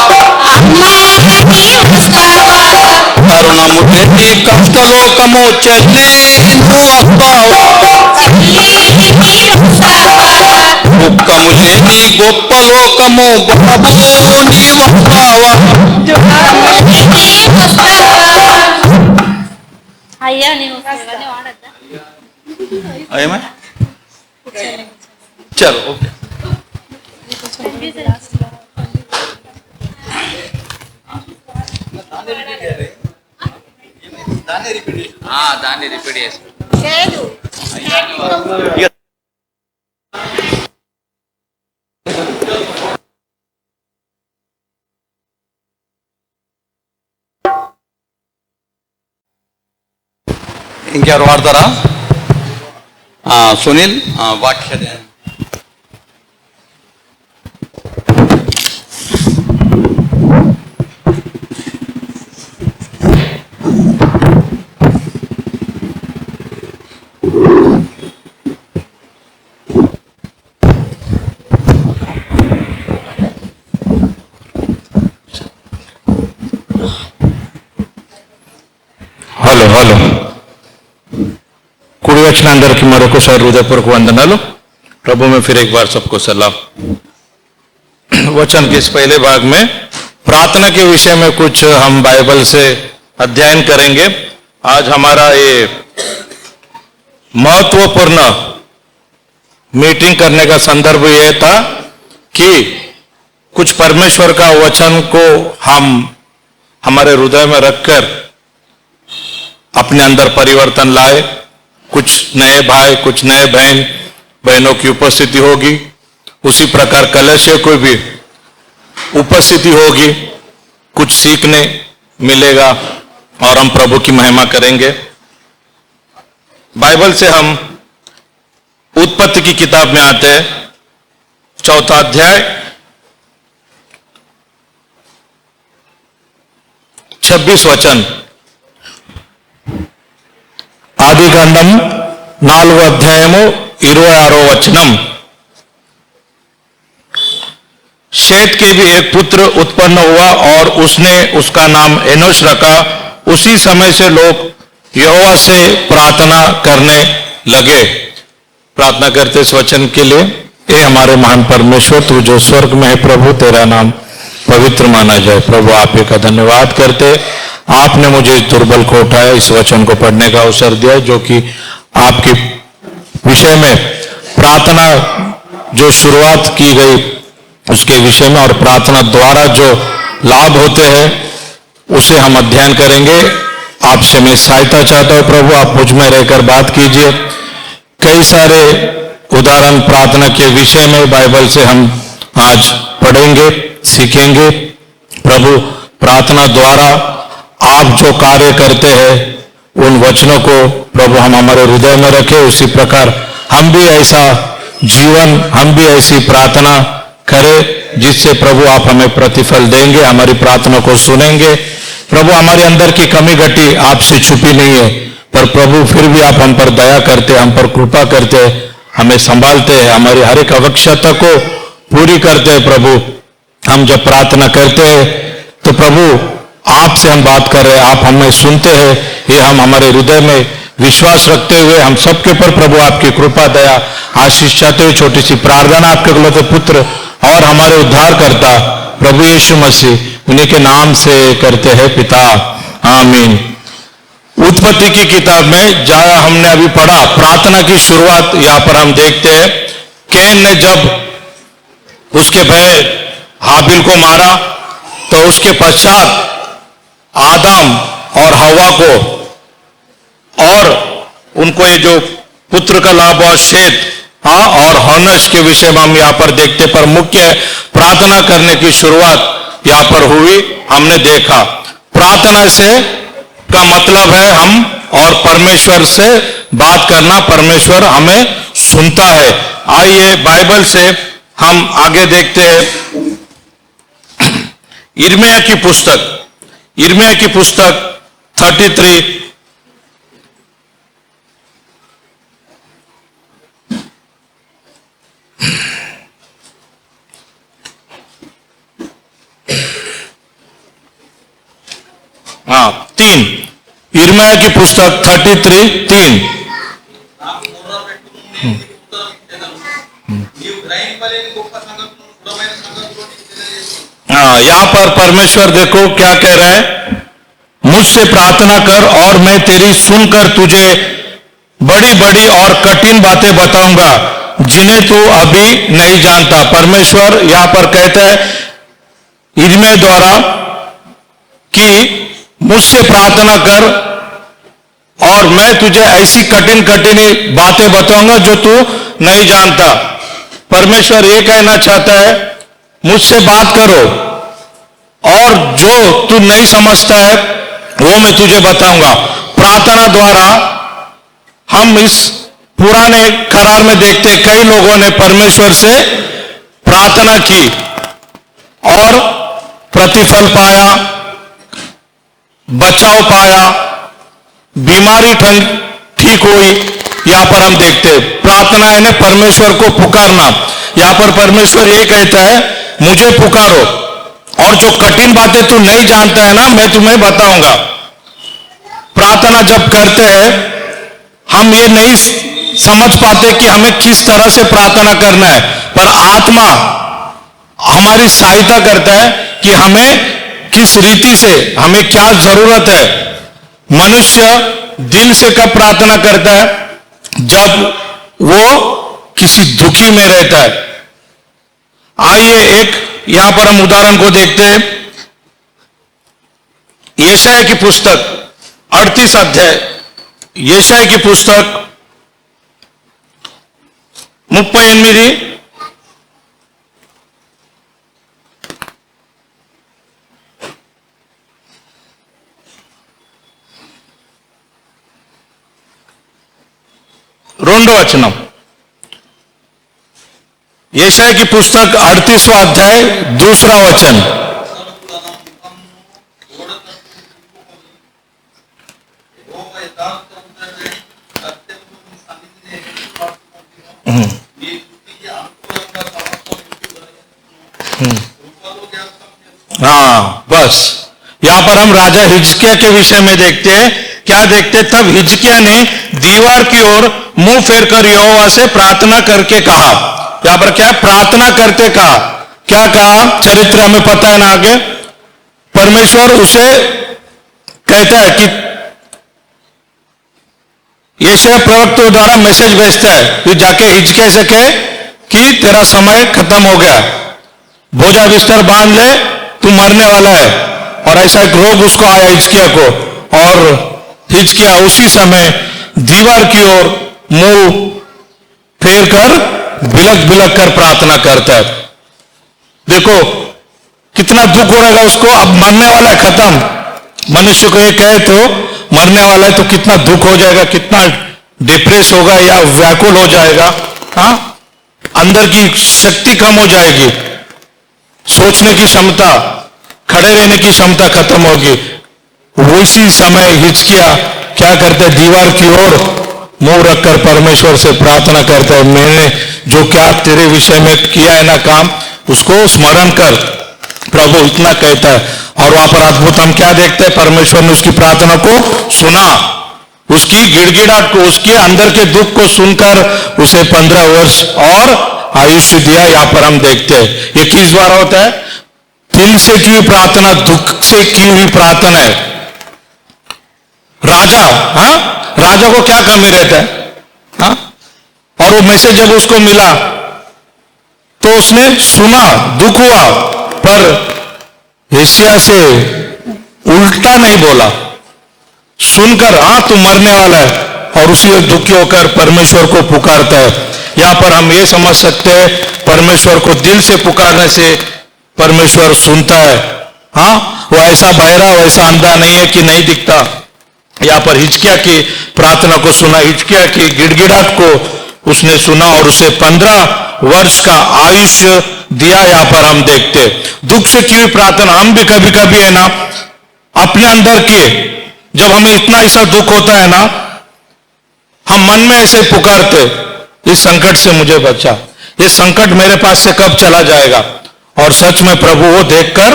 కరుణము లేని కష్టలోకము చెల్లి నువ్వు వస్తావా, దుఃఖము లేని గొప్ప లోకము బాబు నీ వస్తావా. అయ్యా నీవు వాడద్దా ఏమే చలో ఓకే. దాన్ని రిపీట్ చేసి ఇంకెవరు వాడతారా? సునీల్ వాక్య హలో హలో कुड़ी వచ్చిన అందరికి మరొకసారి हृदयपूर्वक वंदनालु। प्रभु में फिर एक बार सबको सलाम। वचन के इस पहले भाग में प्रार्थना के विषय में कुछ हम बाइबल से अध्ययन करेंगे। आज हमारा ये महत्वपूर्ण मीटिंग करने का संदर्भ ये था कि कुछ परमेश्वर का वचन को हम हमारे हृदय में रखकर अपने अंदर परिवर्तन लाए। कुछ नए भाई, कुछ नए बहन बहनों की उपस्थिति होगी, उसी प्रकार कलश को भी उपस्थिति होगी, कुछ सीखने मिलेगा और हम प्रभु की महिमा करेंगे। बाइबल से हम उत्पत्ति की किताब में आते हैं, 4वां अध्याय 26 वचन। आदि कांडम 4వ అధ్యాయము 26వ వచనం। शेत के भी एक पुत्र उत्पन्न हुआ और उसने उसका नाम एनोश रखा। उसी समय से लोग यहोवा से प्रार्थना करने लगे। प्रार्थना करते इस वचन के लिए। हे हमारे महान परमेश्वर, तू जो स्वर्ग में है प्रभु, तेरा नाम पवित्र माना जाए। प्रभु आप ही का धन्यवाद करते, आपने मुझे इस दुर्बल को उठाया, इस वचन को पढ़ने का अवसर दिया, जो कि आपके विषय में प्रार्थना जो शुरुआत की गई उसके विषय में और प्रार्थना द्वारा जो लाभ होते हैं उसे हम अध्ययन करेंगे। आपसे मैं सहायता चाहता हूं प्रभु, आप मुझ में रहकर बात कीजिए। कई सारे उदाहरण प्रार्थना के विषय में बाइबल से हम आज पढ़ेंगे, सीखेंगे। प्रभु प्रार्थना द्वारा आप जो कार्य करते हैं उन वचनों को प्रभु हम हमारे हृदय में रखें। उसी प्रकार हम भी ऐसा जीवन, हम भी ऐसी प्रार्थना करें जिससे प्रभु आप हमें प्रतिफल देंगे, हमारी प्रार्थना को सुनेंगे। प्रभु हमारे अंदर की कमी घटी आपसे छुपी नहीं है, पर प्रभु फिर भी आप हम पर दया करते, हम पर कृपा करते, हमें संभालते हैं, हमारी हर एक आवश्यकता को पूरी करते हैं। प्रभु हम जब प्रार्थना करते हैं तो प्रभु आपसे हम बात कर रहे हैं, आप हमें सुनते हैं, ये हम हमारे हृदय में विश्वास रखते हुए हम सबके ऊपर प्रभु आपकी कृपा दया आशीष चाहते हुए छोटी सी प्रार्थना आपके इकलौते पुत्र और हमारे उद्धारकर्ता प्रभु यीशु मसीह उन्हीं के नाम से करते हैं पिता, आमीन। उत्पत्ति की किताब में जहां हमने अभी पढ़ा, प्रार्थना की शुरुआत यहां पर हम देखते हैं। कैन ने जब उसके भाई हाबिल को मारा तो उसके पश्चात आदम और हवा को और उनको ये जो पुत्र का लाभ और शेत और हनोश के विषय में हम यहाँ पर देखते, पर मुख्य प्रार्थना करने की शुरुआत यहाँ पर हुई। हमने देखा प्रार्थना से का मतलब है हम और परमेश्वर से बात करना, परमेश्वर हमें सुनता है। आइए बाइबल से हम आगे देखते हैं। यिर्मयाह की पुस्तक, यिर्मयाह की पुस्तक 33 3, यिर्मयाह की पुस्तक 33:3। यहां पर परमेश्वर देखो क्या कह रहा है, मुझसे प्रार्थना कर और मैं तेरी सुनकर तुझे बड़ी बड़ी और कठिन बातें बताऊंगा जिन्हें तू अभी नहीं जानता। परमेश्वर यहां पर कहता है यिर्मयाह द्वारा कि मुझसे प्रार्थना कर और मैं तुझे ऐसी कठिन कठिन बातें बताऊंगा जो तू नहीं जानता। परमेश्वर ये कहना चाहता है मुझसे बात करो और जो तू नहीं समझता है वो मैं तुझे बताऊंगा। प्रार्थना द्वारा हम इस पुराने करार में देखते कई लोगों ने परमेश्वर से प्रार्थना की और प्रतिफल पाया, बचाव पाया, बीमारी ठीक हुई। यहां पर हम देखते हैं प्रार्थना है ना परमेश्वर को पुकारना। यहां पर परमेश्वर ये कहता है मुझे पुकारो और जो कठिन बातें तू नहीं जानता है ना मैं तुम्हें बताऊंगा। प्रार्थना जब करते हैं हम ये नहीं समझ पाते कि हमें किस तरह से प्रार्थना करना है, पर आत्मा हमारी सहायता करता है कि हमें किस रीति से, हमें क्या जरूरत है। मनुष्य दिल से कब प्रार्थना करता है, जब वो किसी दुखी में रहता है। आइए एक यहां पर हम उदाहरण को देखते हैं। यशायाह की पुस्तक 38 अध्याय, यशायाह की पुस्तक 38 రెండో వచనం यशाया की पुस्तक 38वां अध्याय दूसरा वचन हाँ बस यहां पर हम राजा हिजकिया के विषय में देखते हैं। क्या देखते? तब हिजकिया ने दीवार की ओर मुंह फेरकर यहोवा से प्रार्थना करके कहा। यहां पर क्या प्रार्थना करते कहा? क्या कहा? चरित्र हमें पता है ना आगे। परमेश्वर उसे कहता है कि यशाया प्रवक्ता द्वारा मैसेज भेजता है कि जाके हिजकिया से कहे कि तेरा समय खत्म हो गया, भोजा बिस्तर बांध ले, तू मरने वाला है। और ऐसा एक रोग उसको आया हिजकिया को, और हिजकिया उसी समय दीवार की ओर मुंह फेर कर बिलक बिलक कर प्रार्थना करता है। देखो कितना दुख हो रहेगा उसको, अब मरने वाला है, खत्म। मनुष्य को ये कहे तो मरने वाला है तो कितना दुख हो जाएगा, कितना डिप्रेस होगा या व्याकुल हो जाएगा। हाँ, अंदर की शक्ति कम हो जाएगी, सोचने की क्षमता, खड़े रहने की क्षमता खत्म होगी। उसी समय हिजकिया क्या करते? दीवार की ओर मुंह रखकर परमेश्वर से प्रार्थना करता है, मैंने जो क्या तेरे विषय में किया है ना काम, उसको स्मरण कर। प्रभु इतना कहता है। और वहां पर अद्भुत हम क्या देखते हैं? परमेश्वर ने उसकी प्रार्थना को सुना, उसकी गिड़गिड़ाहट को, उसके अंदर के दुख को सुनकर उसे 15 वर्ष और आयुष्य दिया। यहां पर हम देखते हैं ये किस द्वारा होता है? दिल से की हुई प्रार्थना, दुख से की हुई प्रार्थना है। राजा, हाँ, राजा को क्या कमी रहता है? हाँ, और वो मैसेज जब उसको मिला तो उसने सुना, दुख हुआ, पर हिजकिया से उल्टा नहीं बोला। सुनकर हाँ तू मरने वाला है, और उसी दुखी होकर परमेश्वर को पुकारता है। यहां पर हम ये समझ सकते हैं परमेश्वर को दिल से पुकारने से परमेश्वर सुनता है। हाँ, वो ऐसा बहरा, वैसा अंधा नहीं है कि नहीं दिखता। यहां पर हिजकिया की प्रार्थना को सुना, हिजकिया की गिड़गिड़ाहट को उसने सुना और उसे 15 वर्ष का आयुष्य दिया। यहां पर हम देखते दुख से की हुई प्रार्थना। हम भी कभी कभी है ना अपने अंदर के, जब हमें इतना ऐसा दुख होता है ना, हम मन में ऐसे पुकारते, इस संकट से मुझे बचा, ये संकट मेरे पास से कब चला जाएगा। और सच में प्रभु वो देखकर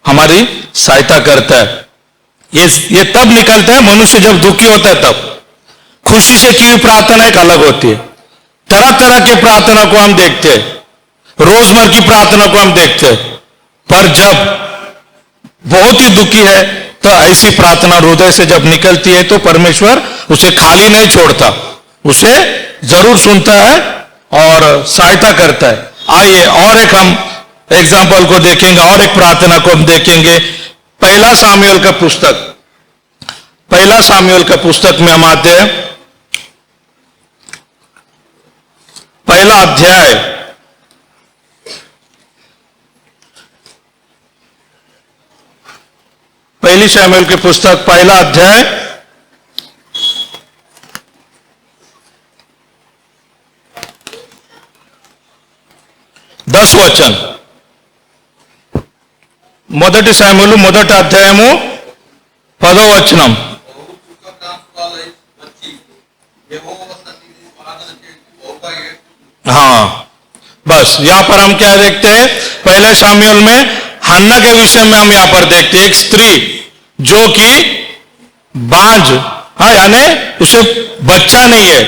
हमारी सहायता करता है। ये तब निकलता है मनुष्य जब दुखी होता है तब। खुशी से की हुई प्रार्थना एक अलग होती है। तरह तरह की प्रार्थना को हम देखते हैं, रोजमर्रा की प्रार्थना को हम देखते हैं, पर जब बहुत ही दुखी है तो ऐसी प्रार्थना हृदय से जब निकलती है तो परमेश्वर उसे खाली नहीं छोड़ता, उसे जरूर सुनता है और सहायता करता है। आइए और एक हम एग्जाम्पल को देखेंगे, और एक प्रार्थना को हम देखेंगे। पहला सामुएल का पुस्तक में हम आते हैं, पहला अध्याय, पहली सामुएल की पुस्तक पहला अध्याय 10 वचन। మొదటి సాముయేలు మొదటి అధ్యాయము 10వ వచనం। हाँ, बस यहां पर हम क्या देखते हैं? पहले सामुएल में हन्ना के विषय में हम यहां पर देखते हैं, एक स्त्री जो कि बांझ, हाँ, यानी उसे बच्चा नहीं है,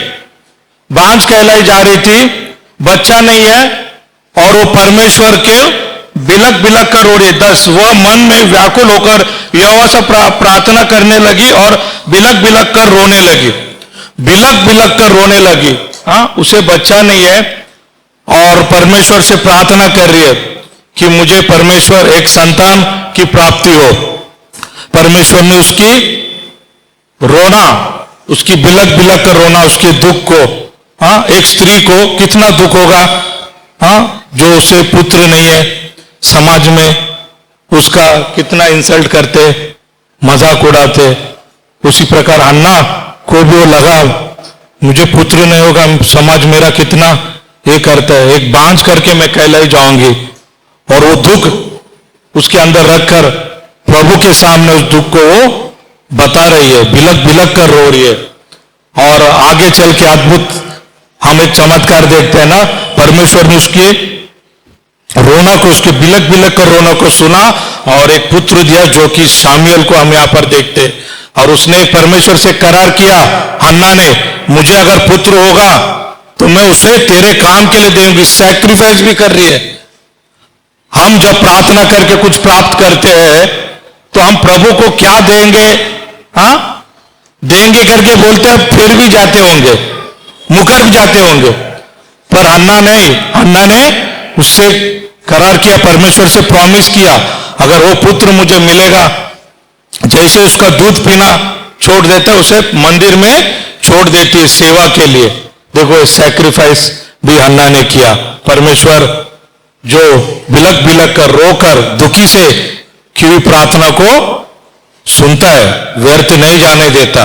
बांझ कहलाई जा रही थी, बच्चा नहीं है, और वो परमेश्वर के बिलक बिलक कर रो रही। 10 वह मन में व्याकुल होकर यहोवा से प्रार्थना करने लगी और बिलक बिलक कर रोने लगी, बिलक बिलक कर रोने लगी। हाँ, उसे बच्चा नहीं है और परमेश्वर से प्रार्थना कर रही है कि मुझे परमेश्वर एक संतान की प्राप्ति हो। परमेश्वर ने उसकी रोना, उसकी बिलक बिलक कर रोना, उसके दुख को हाँ, एक स्त्री को कितना दुख होगा, हाँ, जो उसे पुत्र नहीं है, समाज में उसका कितना इंसल्ट करते, मजाक उड़ाते। उसी प्रकार अन्ना को भी वो लगा मुझे पुत्र नहीं होगा, समाज मेरा कितना ये करता है, एक बांझ करके मैं कहलाई जाऊंगी। और वो दुख उसके अंदर रखकर प्रभु के सामने उस दुख को वो बता रही है, बिलक बिलक कर रो रही है। और आगे चल के अद्भुत हम एक चमत्कार देखते हैं ना, परमेश्वर ने उसके रोना को, उसके बिलक बिलक कर रोना को सुना और एक पुत्र दिया, जो कि शामुएल को हम यहां पर देखते हैं। और उसने परमेश्वर से करार किया, हन्ना ने, मुझे अगर पुत्र होगा तो मैं उसे तेरे काम के लिए दूंगी। सैक्रिफाइस भी कर रही है। हम जब प्रार्थना करके कुछ प्राप्त करते हैं तो हम प्रभु को क्या देंगे, हाँ, देंगे करके बोलते हैं, फिर भी जाते होंगे, मुकर भी जाते होंगे। पर हन्ना नहीं, हन्ना ने उससे करार किया, परमेश्वर से प्रॉमिस किया, अगर वो पुत्र मुझे मिलेगा, जैसे उसका दूध पीना छोड़ देता है, उसे मंदिर में छोड़ देती है सेवा के लिए। देखो सैक्रिफाइस भी हन्ना ने किया। परमेश्वर जो बिलक बिलक कर रोकर दुखी से की हुई प्रार्थना को सुनता है, व्यर्थ नहीं जाने देता।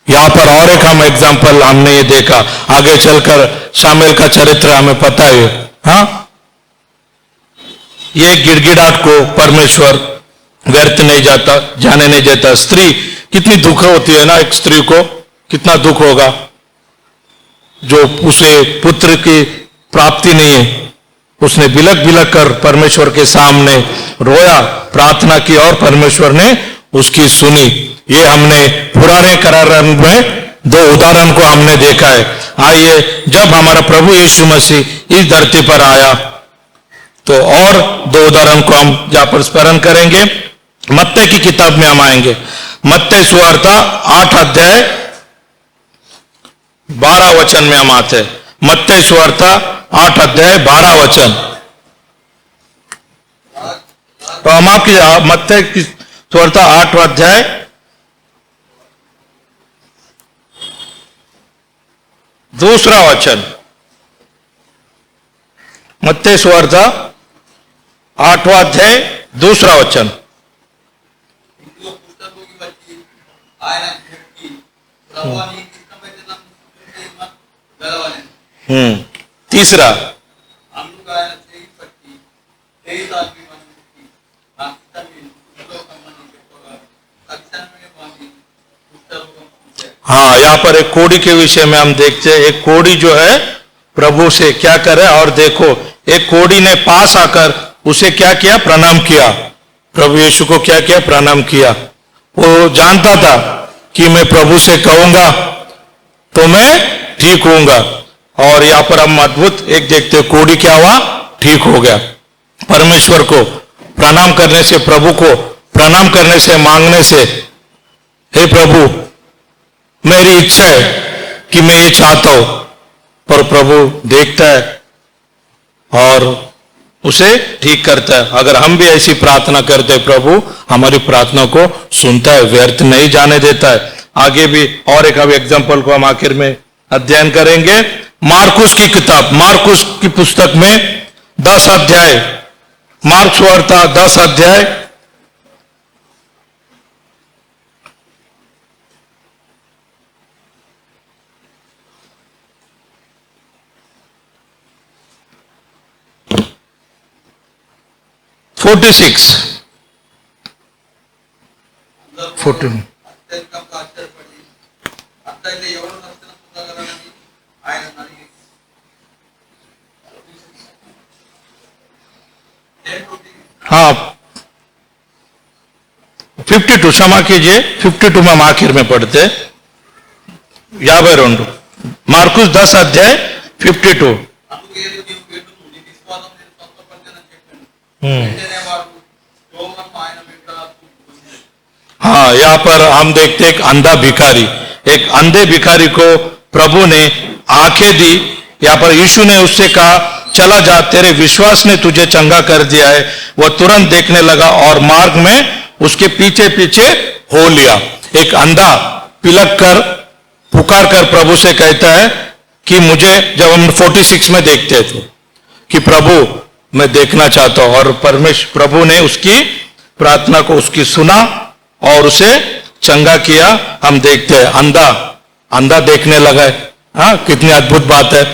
यहां पर और एक हम एग्जाम्पल हमने ये देखा, आगे चलकर शामुएल का चरित्र हमें पता है। हाँ, ये गिड़गिड़ाहट को परमेश्वर व्यर्थ नहीं जाता, जाने नहीं देता। स्त्री कितनी दुख होती है ना, एक स्त्री को कितना दुख होगा जो उसे पुत्र की प्राप्ति नहीं है। उसने बिलक बिलक कर परमेश्वर के सामने रोया, प्रार्थना की और परमेश्वर ने उसकी सुनी। ये हमने पुराने करार में दो उदाहरण को हमने देखा है। आइए, जब हमारा प्रभु यीशु मसीह इस धरती पर आया तो और दो उदाहरण को हम यहां पर स्मरण करेंगे। मत्ती की किताब में हम आएंगे, मत्ती सुवार्ता 8 अध्याय 12 वचन में हम आते हैं। मत्ती सुवार्ता 8 अध्याय 12 वचन। तो हम आपकी मत्ती की सुवार्ता 8 अध्याय 2 वचन। मत्ती सुवार्ता 8 अध्याय 2 वचन। तीसरा, हाँ, यहाँ पर एक कोड़ी के विषय में हम देखते हैं। एक कोड़ी जो है प्रभु से क्या करे, और देखो एक कोड़ी ने पास आकर उसे क्या किया, प्रणाम किया। प्रभु यीशु को क्या किया, प्रणाम किया। वो जानता था कि मैं प्रभु से कहूंगा तो मैं ठीक होऊंगा। और यहां पर हम अद्भुत एक देखते, कोड़ी क्या हुआ, ठीक हो गया। परमेश्वर को प्रणाम करने से, प्रभु को प्रणाम करने से, मांगने से, हे प्रभु मेरी इच्छा है कि मैं ये चाहता हूं, पर प्रभु देखता है और उसे ठीक करता है। अगर हम भी ऐसी प्रार्थना करते हैं, प्रभु हमारी प्रार्थना को सुनता है, व्यर्थ नहीं जाने देता है। आगे भी और एक एग्जाम्पल को हम आखिर में अध्ययन करेंगे। मार्कुस की किताब, मार्कुस की पुस्तक में 10 अध्याय, मार्क सुवार्ता 10 अध्याय 46 14। हाँ, 52, क्षमा कीजिए, 52 में हम आखिर में पढ़ते 52। मार्कुस 10 अध्याय 52। हाँ, यहाँ पर हम देखते एक अंधा भिखारी, एक अंधे भिखारी को प्रभु ने आंखें दी। यहाँ पर यीशु ने उससे कहा, चला जा, तेरे विश्वास ने तुझे चंगा कर दिया है। वह तुरंत देखने लगा और मार्ग में उसके पीछे पीछे हो लिया। एक अंधा पिलक कर पुकार कर प्रभु से कहता है, कि मुझे जब हम 46 में देखते थे कि प्रभु मैं देखना चाहता हूं, और परमेश्वर प्रभु ने उसकी प्रार्थना को उसकी सुना और उसे चंगा किया। हम देखते हैं अंधा अंधा देखने लगा है। हाँ, कितनी अद्भुत बात है।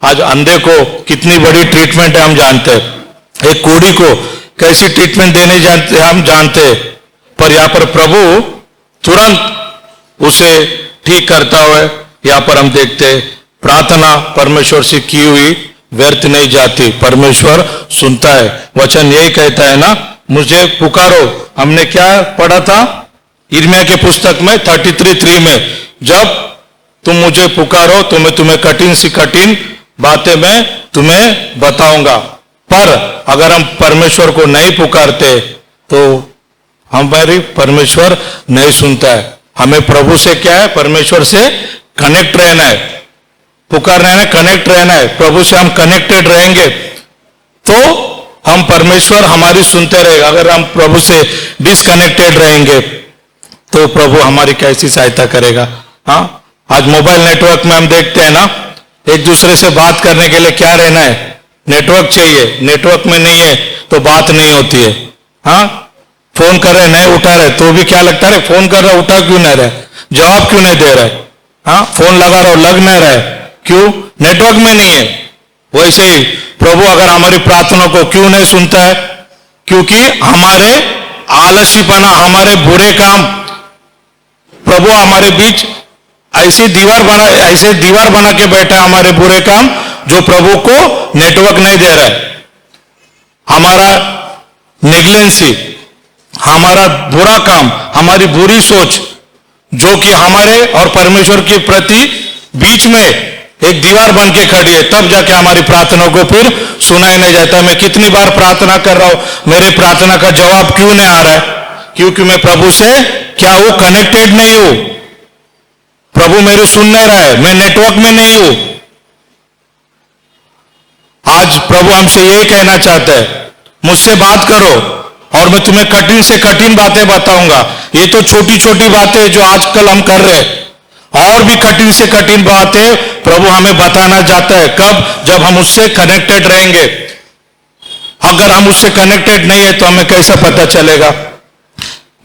आज अंधे को कितनी बड़ी ट्रीटमेंट है हम जानते हैं। एक कोढ़ी को कैसी ट्रीटमेंट देने जानते हम जानते हैं, पर यहाँ पर प्रभु तुरंत उसे ठीक करता हुआ यहाँ पर हम देखते हैं। प्रार्थना परमेश्वर से की हुई व्यर्थ नहीं जाती, परमेश्वर सुनता है। वचन यही कहता है ना, मुझे पुकारो। हमने क्या पढ़ा था यिर्मयाह के पुस्तक में 33:3 में, जब तुम मुझे पुकारो तो मैं तुम्हें कठिन सी कठिन बातें मैं तुम्हें बताऊंगा। पर अगर हम परमेश्वर को नहीं पुकारते तो हमारी परमेश्वर नहीं सुनता है। हमें प्रभु से क्या है, परमेश्वर से कनेक्ट रहना है, पुकारना है, कनेक्ट रहना है। प्रभु से हम कनेक्टेड रहेंगे तो हम परमेश्वर हमारी सुनते रहेगा। अगर हम प्रभु से डिसकनेक्टेड रहेंगे तो प्रभु हमारी कैसी सहायता करेगा। हाँ, आज मोबाइल नेटवर्क में हम देखते हैं ना, एक दूसरे से बात करने के लिए क्या रहना है, नेटवर्क चाहिए। नेटवर्क में नहीं है तो बात नहीं होती है। हाँ, फोन कर रहे नहीं उठा रहे तो भी क्या लगता है, फोन कर रहा उठा क्यों नहीं रहे, जवाब क्यों नहीं दे रहे। हाँ, फोन लगा रहा लग नहीं रहा है, क्यों, नेटवर्क में नहीं है। वैसे ही प्रभु अगर हमारी प्रार्थना को क्यों नहीं सुनता है, क्योंकि हमारे आलसीपना, हमारे बुरे काम, प्रभु हमारे बीच ऐसी दीवार बना के बैठा है, हमारे बुरे काम, जो प्रभु को नेटवर्क नहीं दे रहा है। हमारा नेग्लेंसी, हमारा बुरा काम, हमारी बुरी सोच, जो कि हमारे और परमेश्वर के प्रति बीच में एक दीवार बन के खड़ी है, तब जाके हमारी प्रार्थना को फिर सुनाई नहीं जाता। मैं कितनी बार प्रार्थना कर रहा हूं, मेरी प्रार्थना का जवाब क्यों नहीं आ रहा है, क्योंकि मैं प्रभु से क्या हूं, कनेक्टेड नहीं हूं। प्रभु मेरे सुन नहीं रहा है, मैं नेटवर्क में नहीं हूं। आज प्रभु हमसे यही कहना चाहता है, मुझसे बात करो और मैं तुम्हें कठिन से कठिन बातें बताऊंगा। ये तो छोटी छोटी बातें जो आजकल हम कर रहे हैं, और भी कठिन से कठिन बातें प्रभु हमें बताना चाहता है। कब, जब हम उससे कनेक्टेड रहेंगे। अगर हम उससे कनेक्टेड नहीं है तो हमें कैसा पता चलेगा।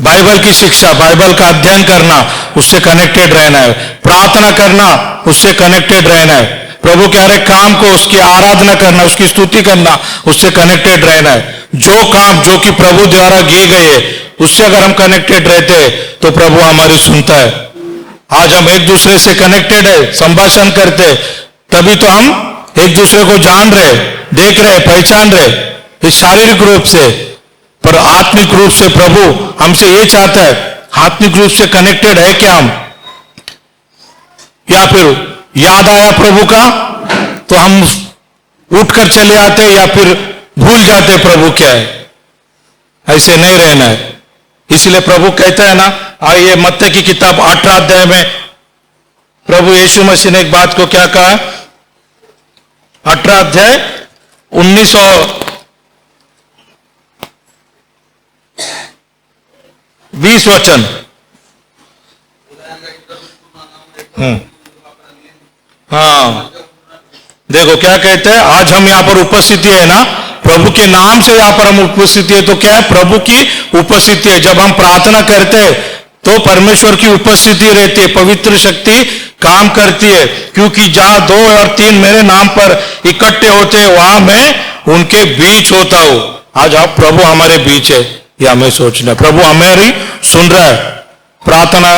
बाइबल की शिक्षा, बाइबल का अध्ययन करना, उससे कनेक्टेड रहना है। प्रार्थना करना, उससे कनेक्टेड रहना है। प्रभु के हर एक काम को, उसकी आराधना करना, उसकी स्तुति करना, उससे कनेक्टेड रहना है। जो काम जो कि प्रभु द्वारा किए गए, उससे अगर हम कनेक्टेड रहते हैं तो प्रभु हमारी सुनता है। आज हम एक दूसरे से कनेक्टेड है, संभाषण करते, तभी तो हम एक दूसरे को जान रहे, देख रहे, पहचान रहे, इस शारीरिक रूप से। पर आत्मिक रूप से प्रभु हमसे ये चाहता है, आत्मिक रूप से कनेक्टेड है क्या हम, या फिर याद आया प्रभु का तो हम उठकर चले आते, या फिर भूल जाते प्रभु क्या है। ऐसे नहीं रहना है। इसलिए प्रभु कहता है ना, आइए मत्ती की किताब 18 अध्याय में प्रभु यीशु मसीह ने एक बात को क्या कहा, 18 अध्याय 19 और 20 वचन। हाँ, देखो क्या कहते हैं। आज हम यहाँ पर उपस्थिति है ना, प्रभु के नाम से यहाँ पर हम उपस्थिति है, तो क्या है, प्रभु की उपस्थिति है। जब हम प्रार्थना करते हैं तो परमेश्वर की उपस्थिति रहती है, पवित्र शक्ति काम करती है। क्योंकि जहां 2 और 3 मेरे नाम पर इकट्ठे होते हैं, वहां मैं उनके बीच होता हूं। आज आप प्रभु हमारे बीच है, यह हमें सोचना है। प्रभु हमारी सुन रहा है। प्रार्थना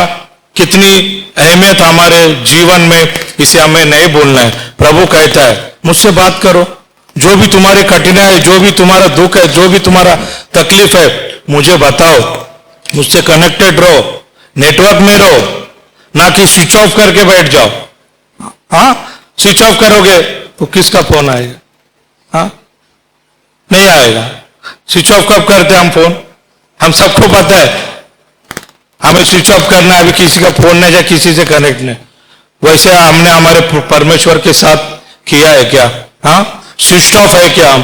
कितनी अहमियत हमारे जीवन में, इसे हमें नहीं भूलना है। प्रभु कहता है, मुझसे बात करो, जो भी तुम्हारी कठिनाई है, जो भी तुम्हारा दुख है, जो भी तुम्हारा तकलीफ है, मुझे बताओ। मुझसे कनेक्टेड रहो, नेटवर्क में रहो, ना कि स्विच ऑफ करके बैठ जाओ। हाँ, स्विच ऑफ करोगे तो किसका फोन आएगा, हाँ, नहीं आएगा। स्विच ऑफ कब करते हम फोन, हम सबको पता है हमें स्विच ऑफ करना है। अभी किसी का फोन नहीं जाए, किसी से कनेक्ट नहीं। वैसे हमने हमारे परमेश्वर के साथ किया है क्या, हाँ, स्विच ऑफ है क्या हम,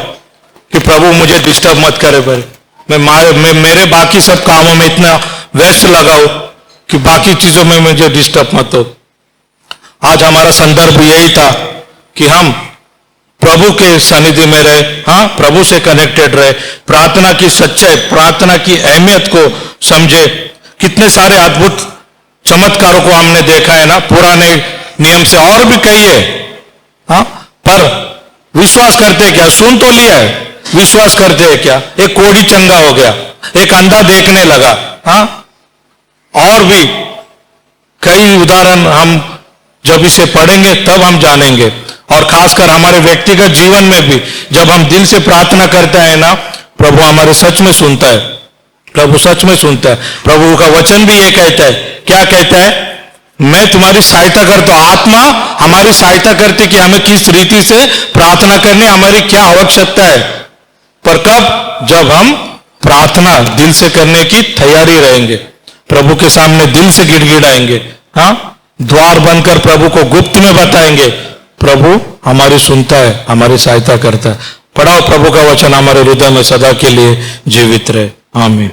कि प्रभु मुझे डिस्टर्ब मत करे, पर मैं मेरे बाकी सब कामों में इतना व्यस्त लगाऊं कि बाकी चीजों में मुझे डिस्टर्ब मत हो। आज हमारा संदर्भ यही था कि हम प्रभु के सानिध्य में रहे, हाँ, प्रभु से कनेक्टेड रहे, प्रार्थना की सच्चाई, प्रार्थना की अहमियत को समझे। कितने सारे अद्भुत चमत्कारों को हमने देखा है ना, पुराने नियम से, और भी कई है, हाँ, पर विश्वास करते क्या? सुन तो लिया है, विश्वास करते हैं क्या? एक कोढ़ी चंगा हो गया, एक अंधा देखने लगा, हाँ, और भी कई उदाहरण हम जब इसे पढ़ेंगे तब हम जानेंगे। और खासकर हमारे व्यक्तिगत जीवन में भी जब हम दिल से प्रार्थना करते हैं ना, प्रभु हमारे सच में सुनता है, प्रभु सच में सुनता है। प्रभु का वचन भी ये कहता है, क्या कहता है? मैं तुम्हारी सहायता करता हूं। आत्मा हमारी सहायता करती कि हमें किस रीति से प्रार्थना करनी, हमारी क्या आवश्यकता है। पर कब? जब हम प्रार्थना दिल से करने की तैयारी रहेंगे, प्रभु के सामने दिल से गिड़गिड़ाएंगे, हाँ, द्वार बनकर प्रभु को गुप्त में बताएंगे, प्रभु हमारी सुनता है, हमारी सहायता करता है। पढ़ाओ प्रभु का वचन हमारे हृदय में सदा के लिए जीवित रहे। आमीन।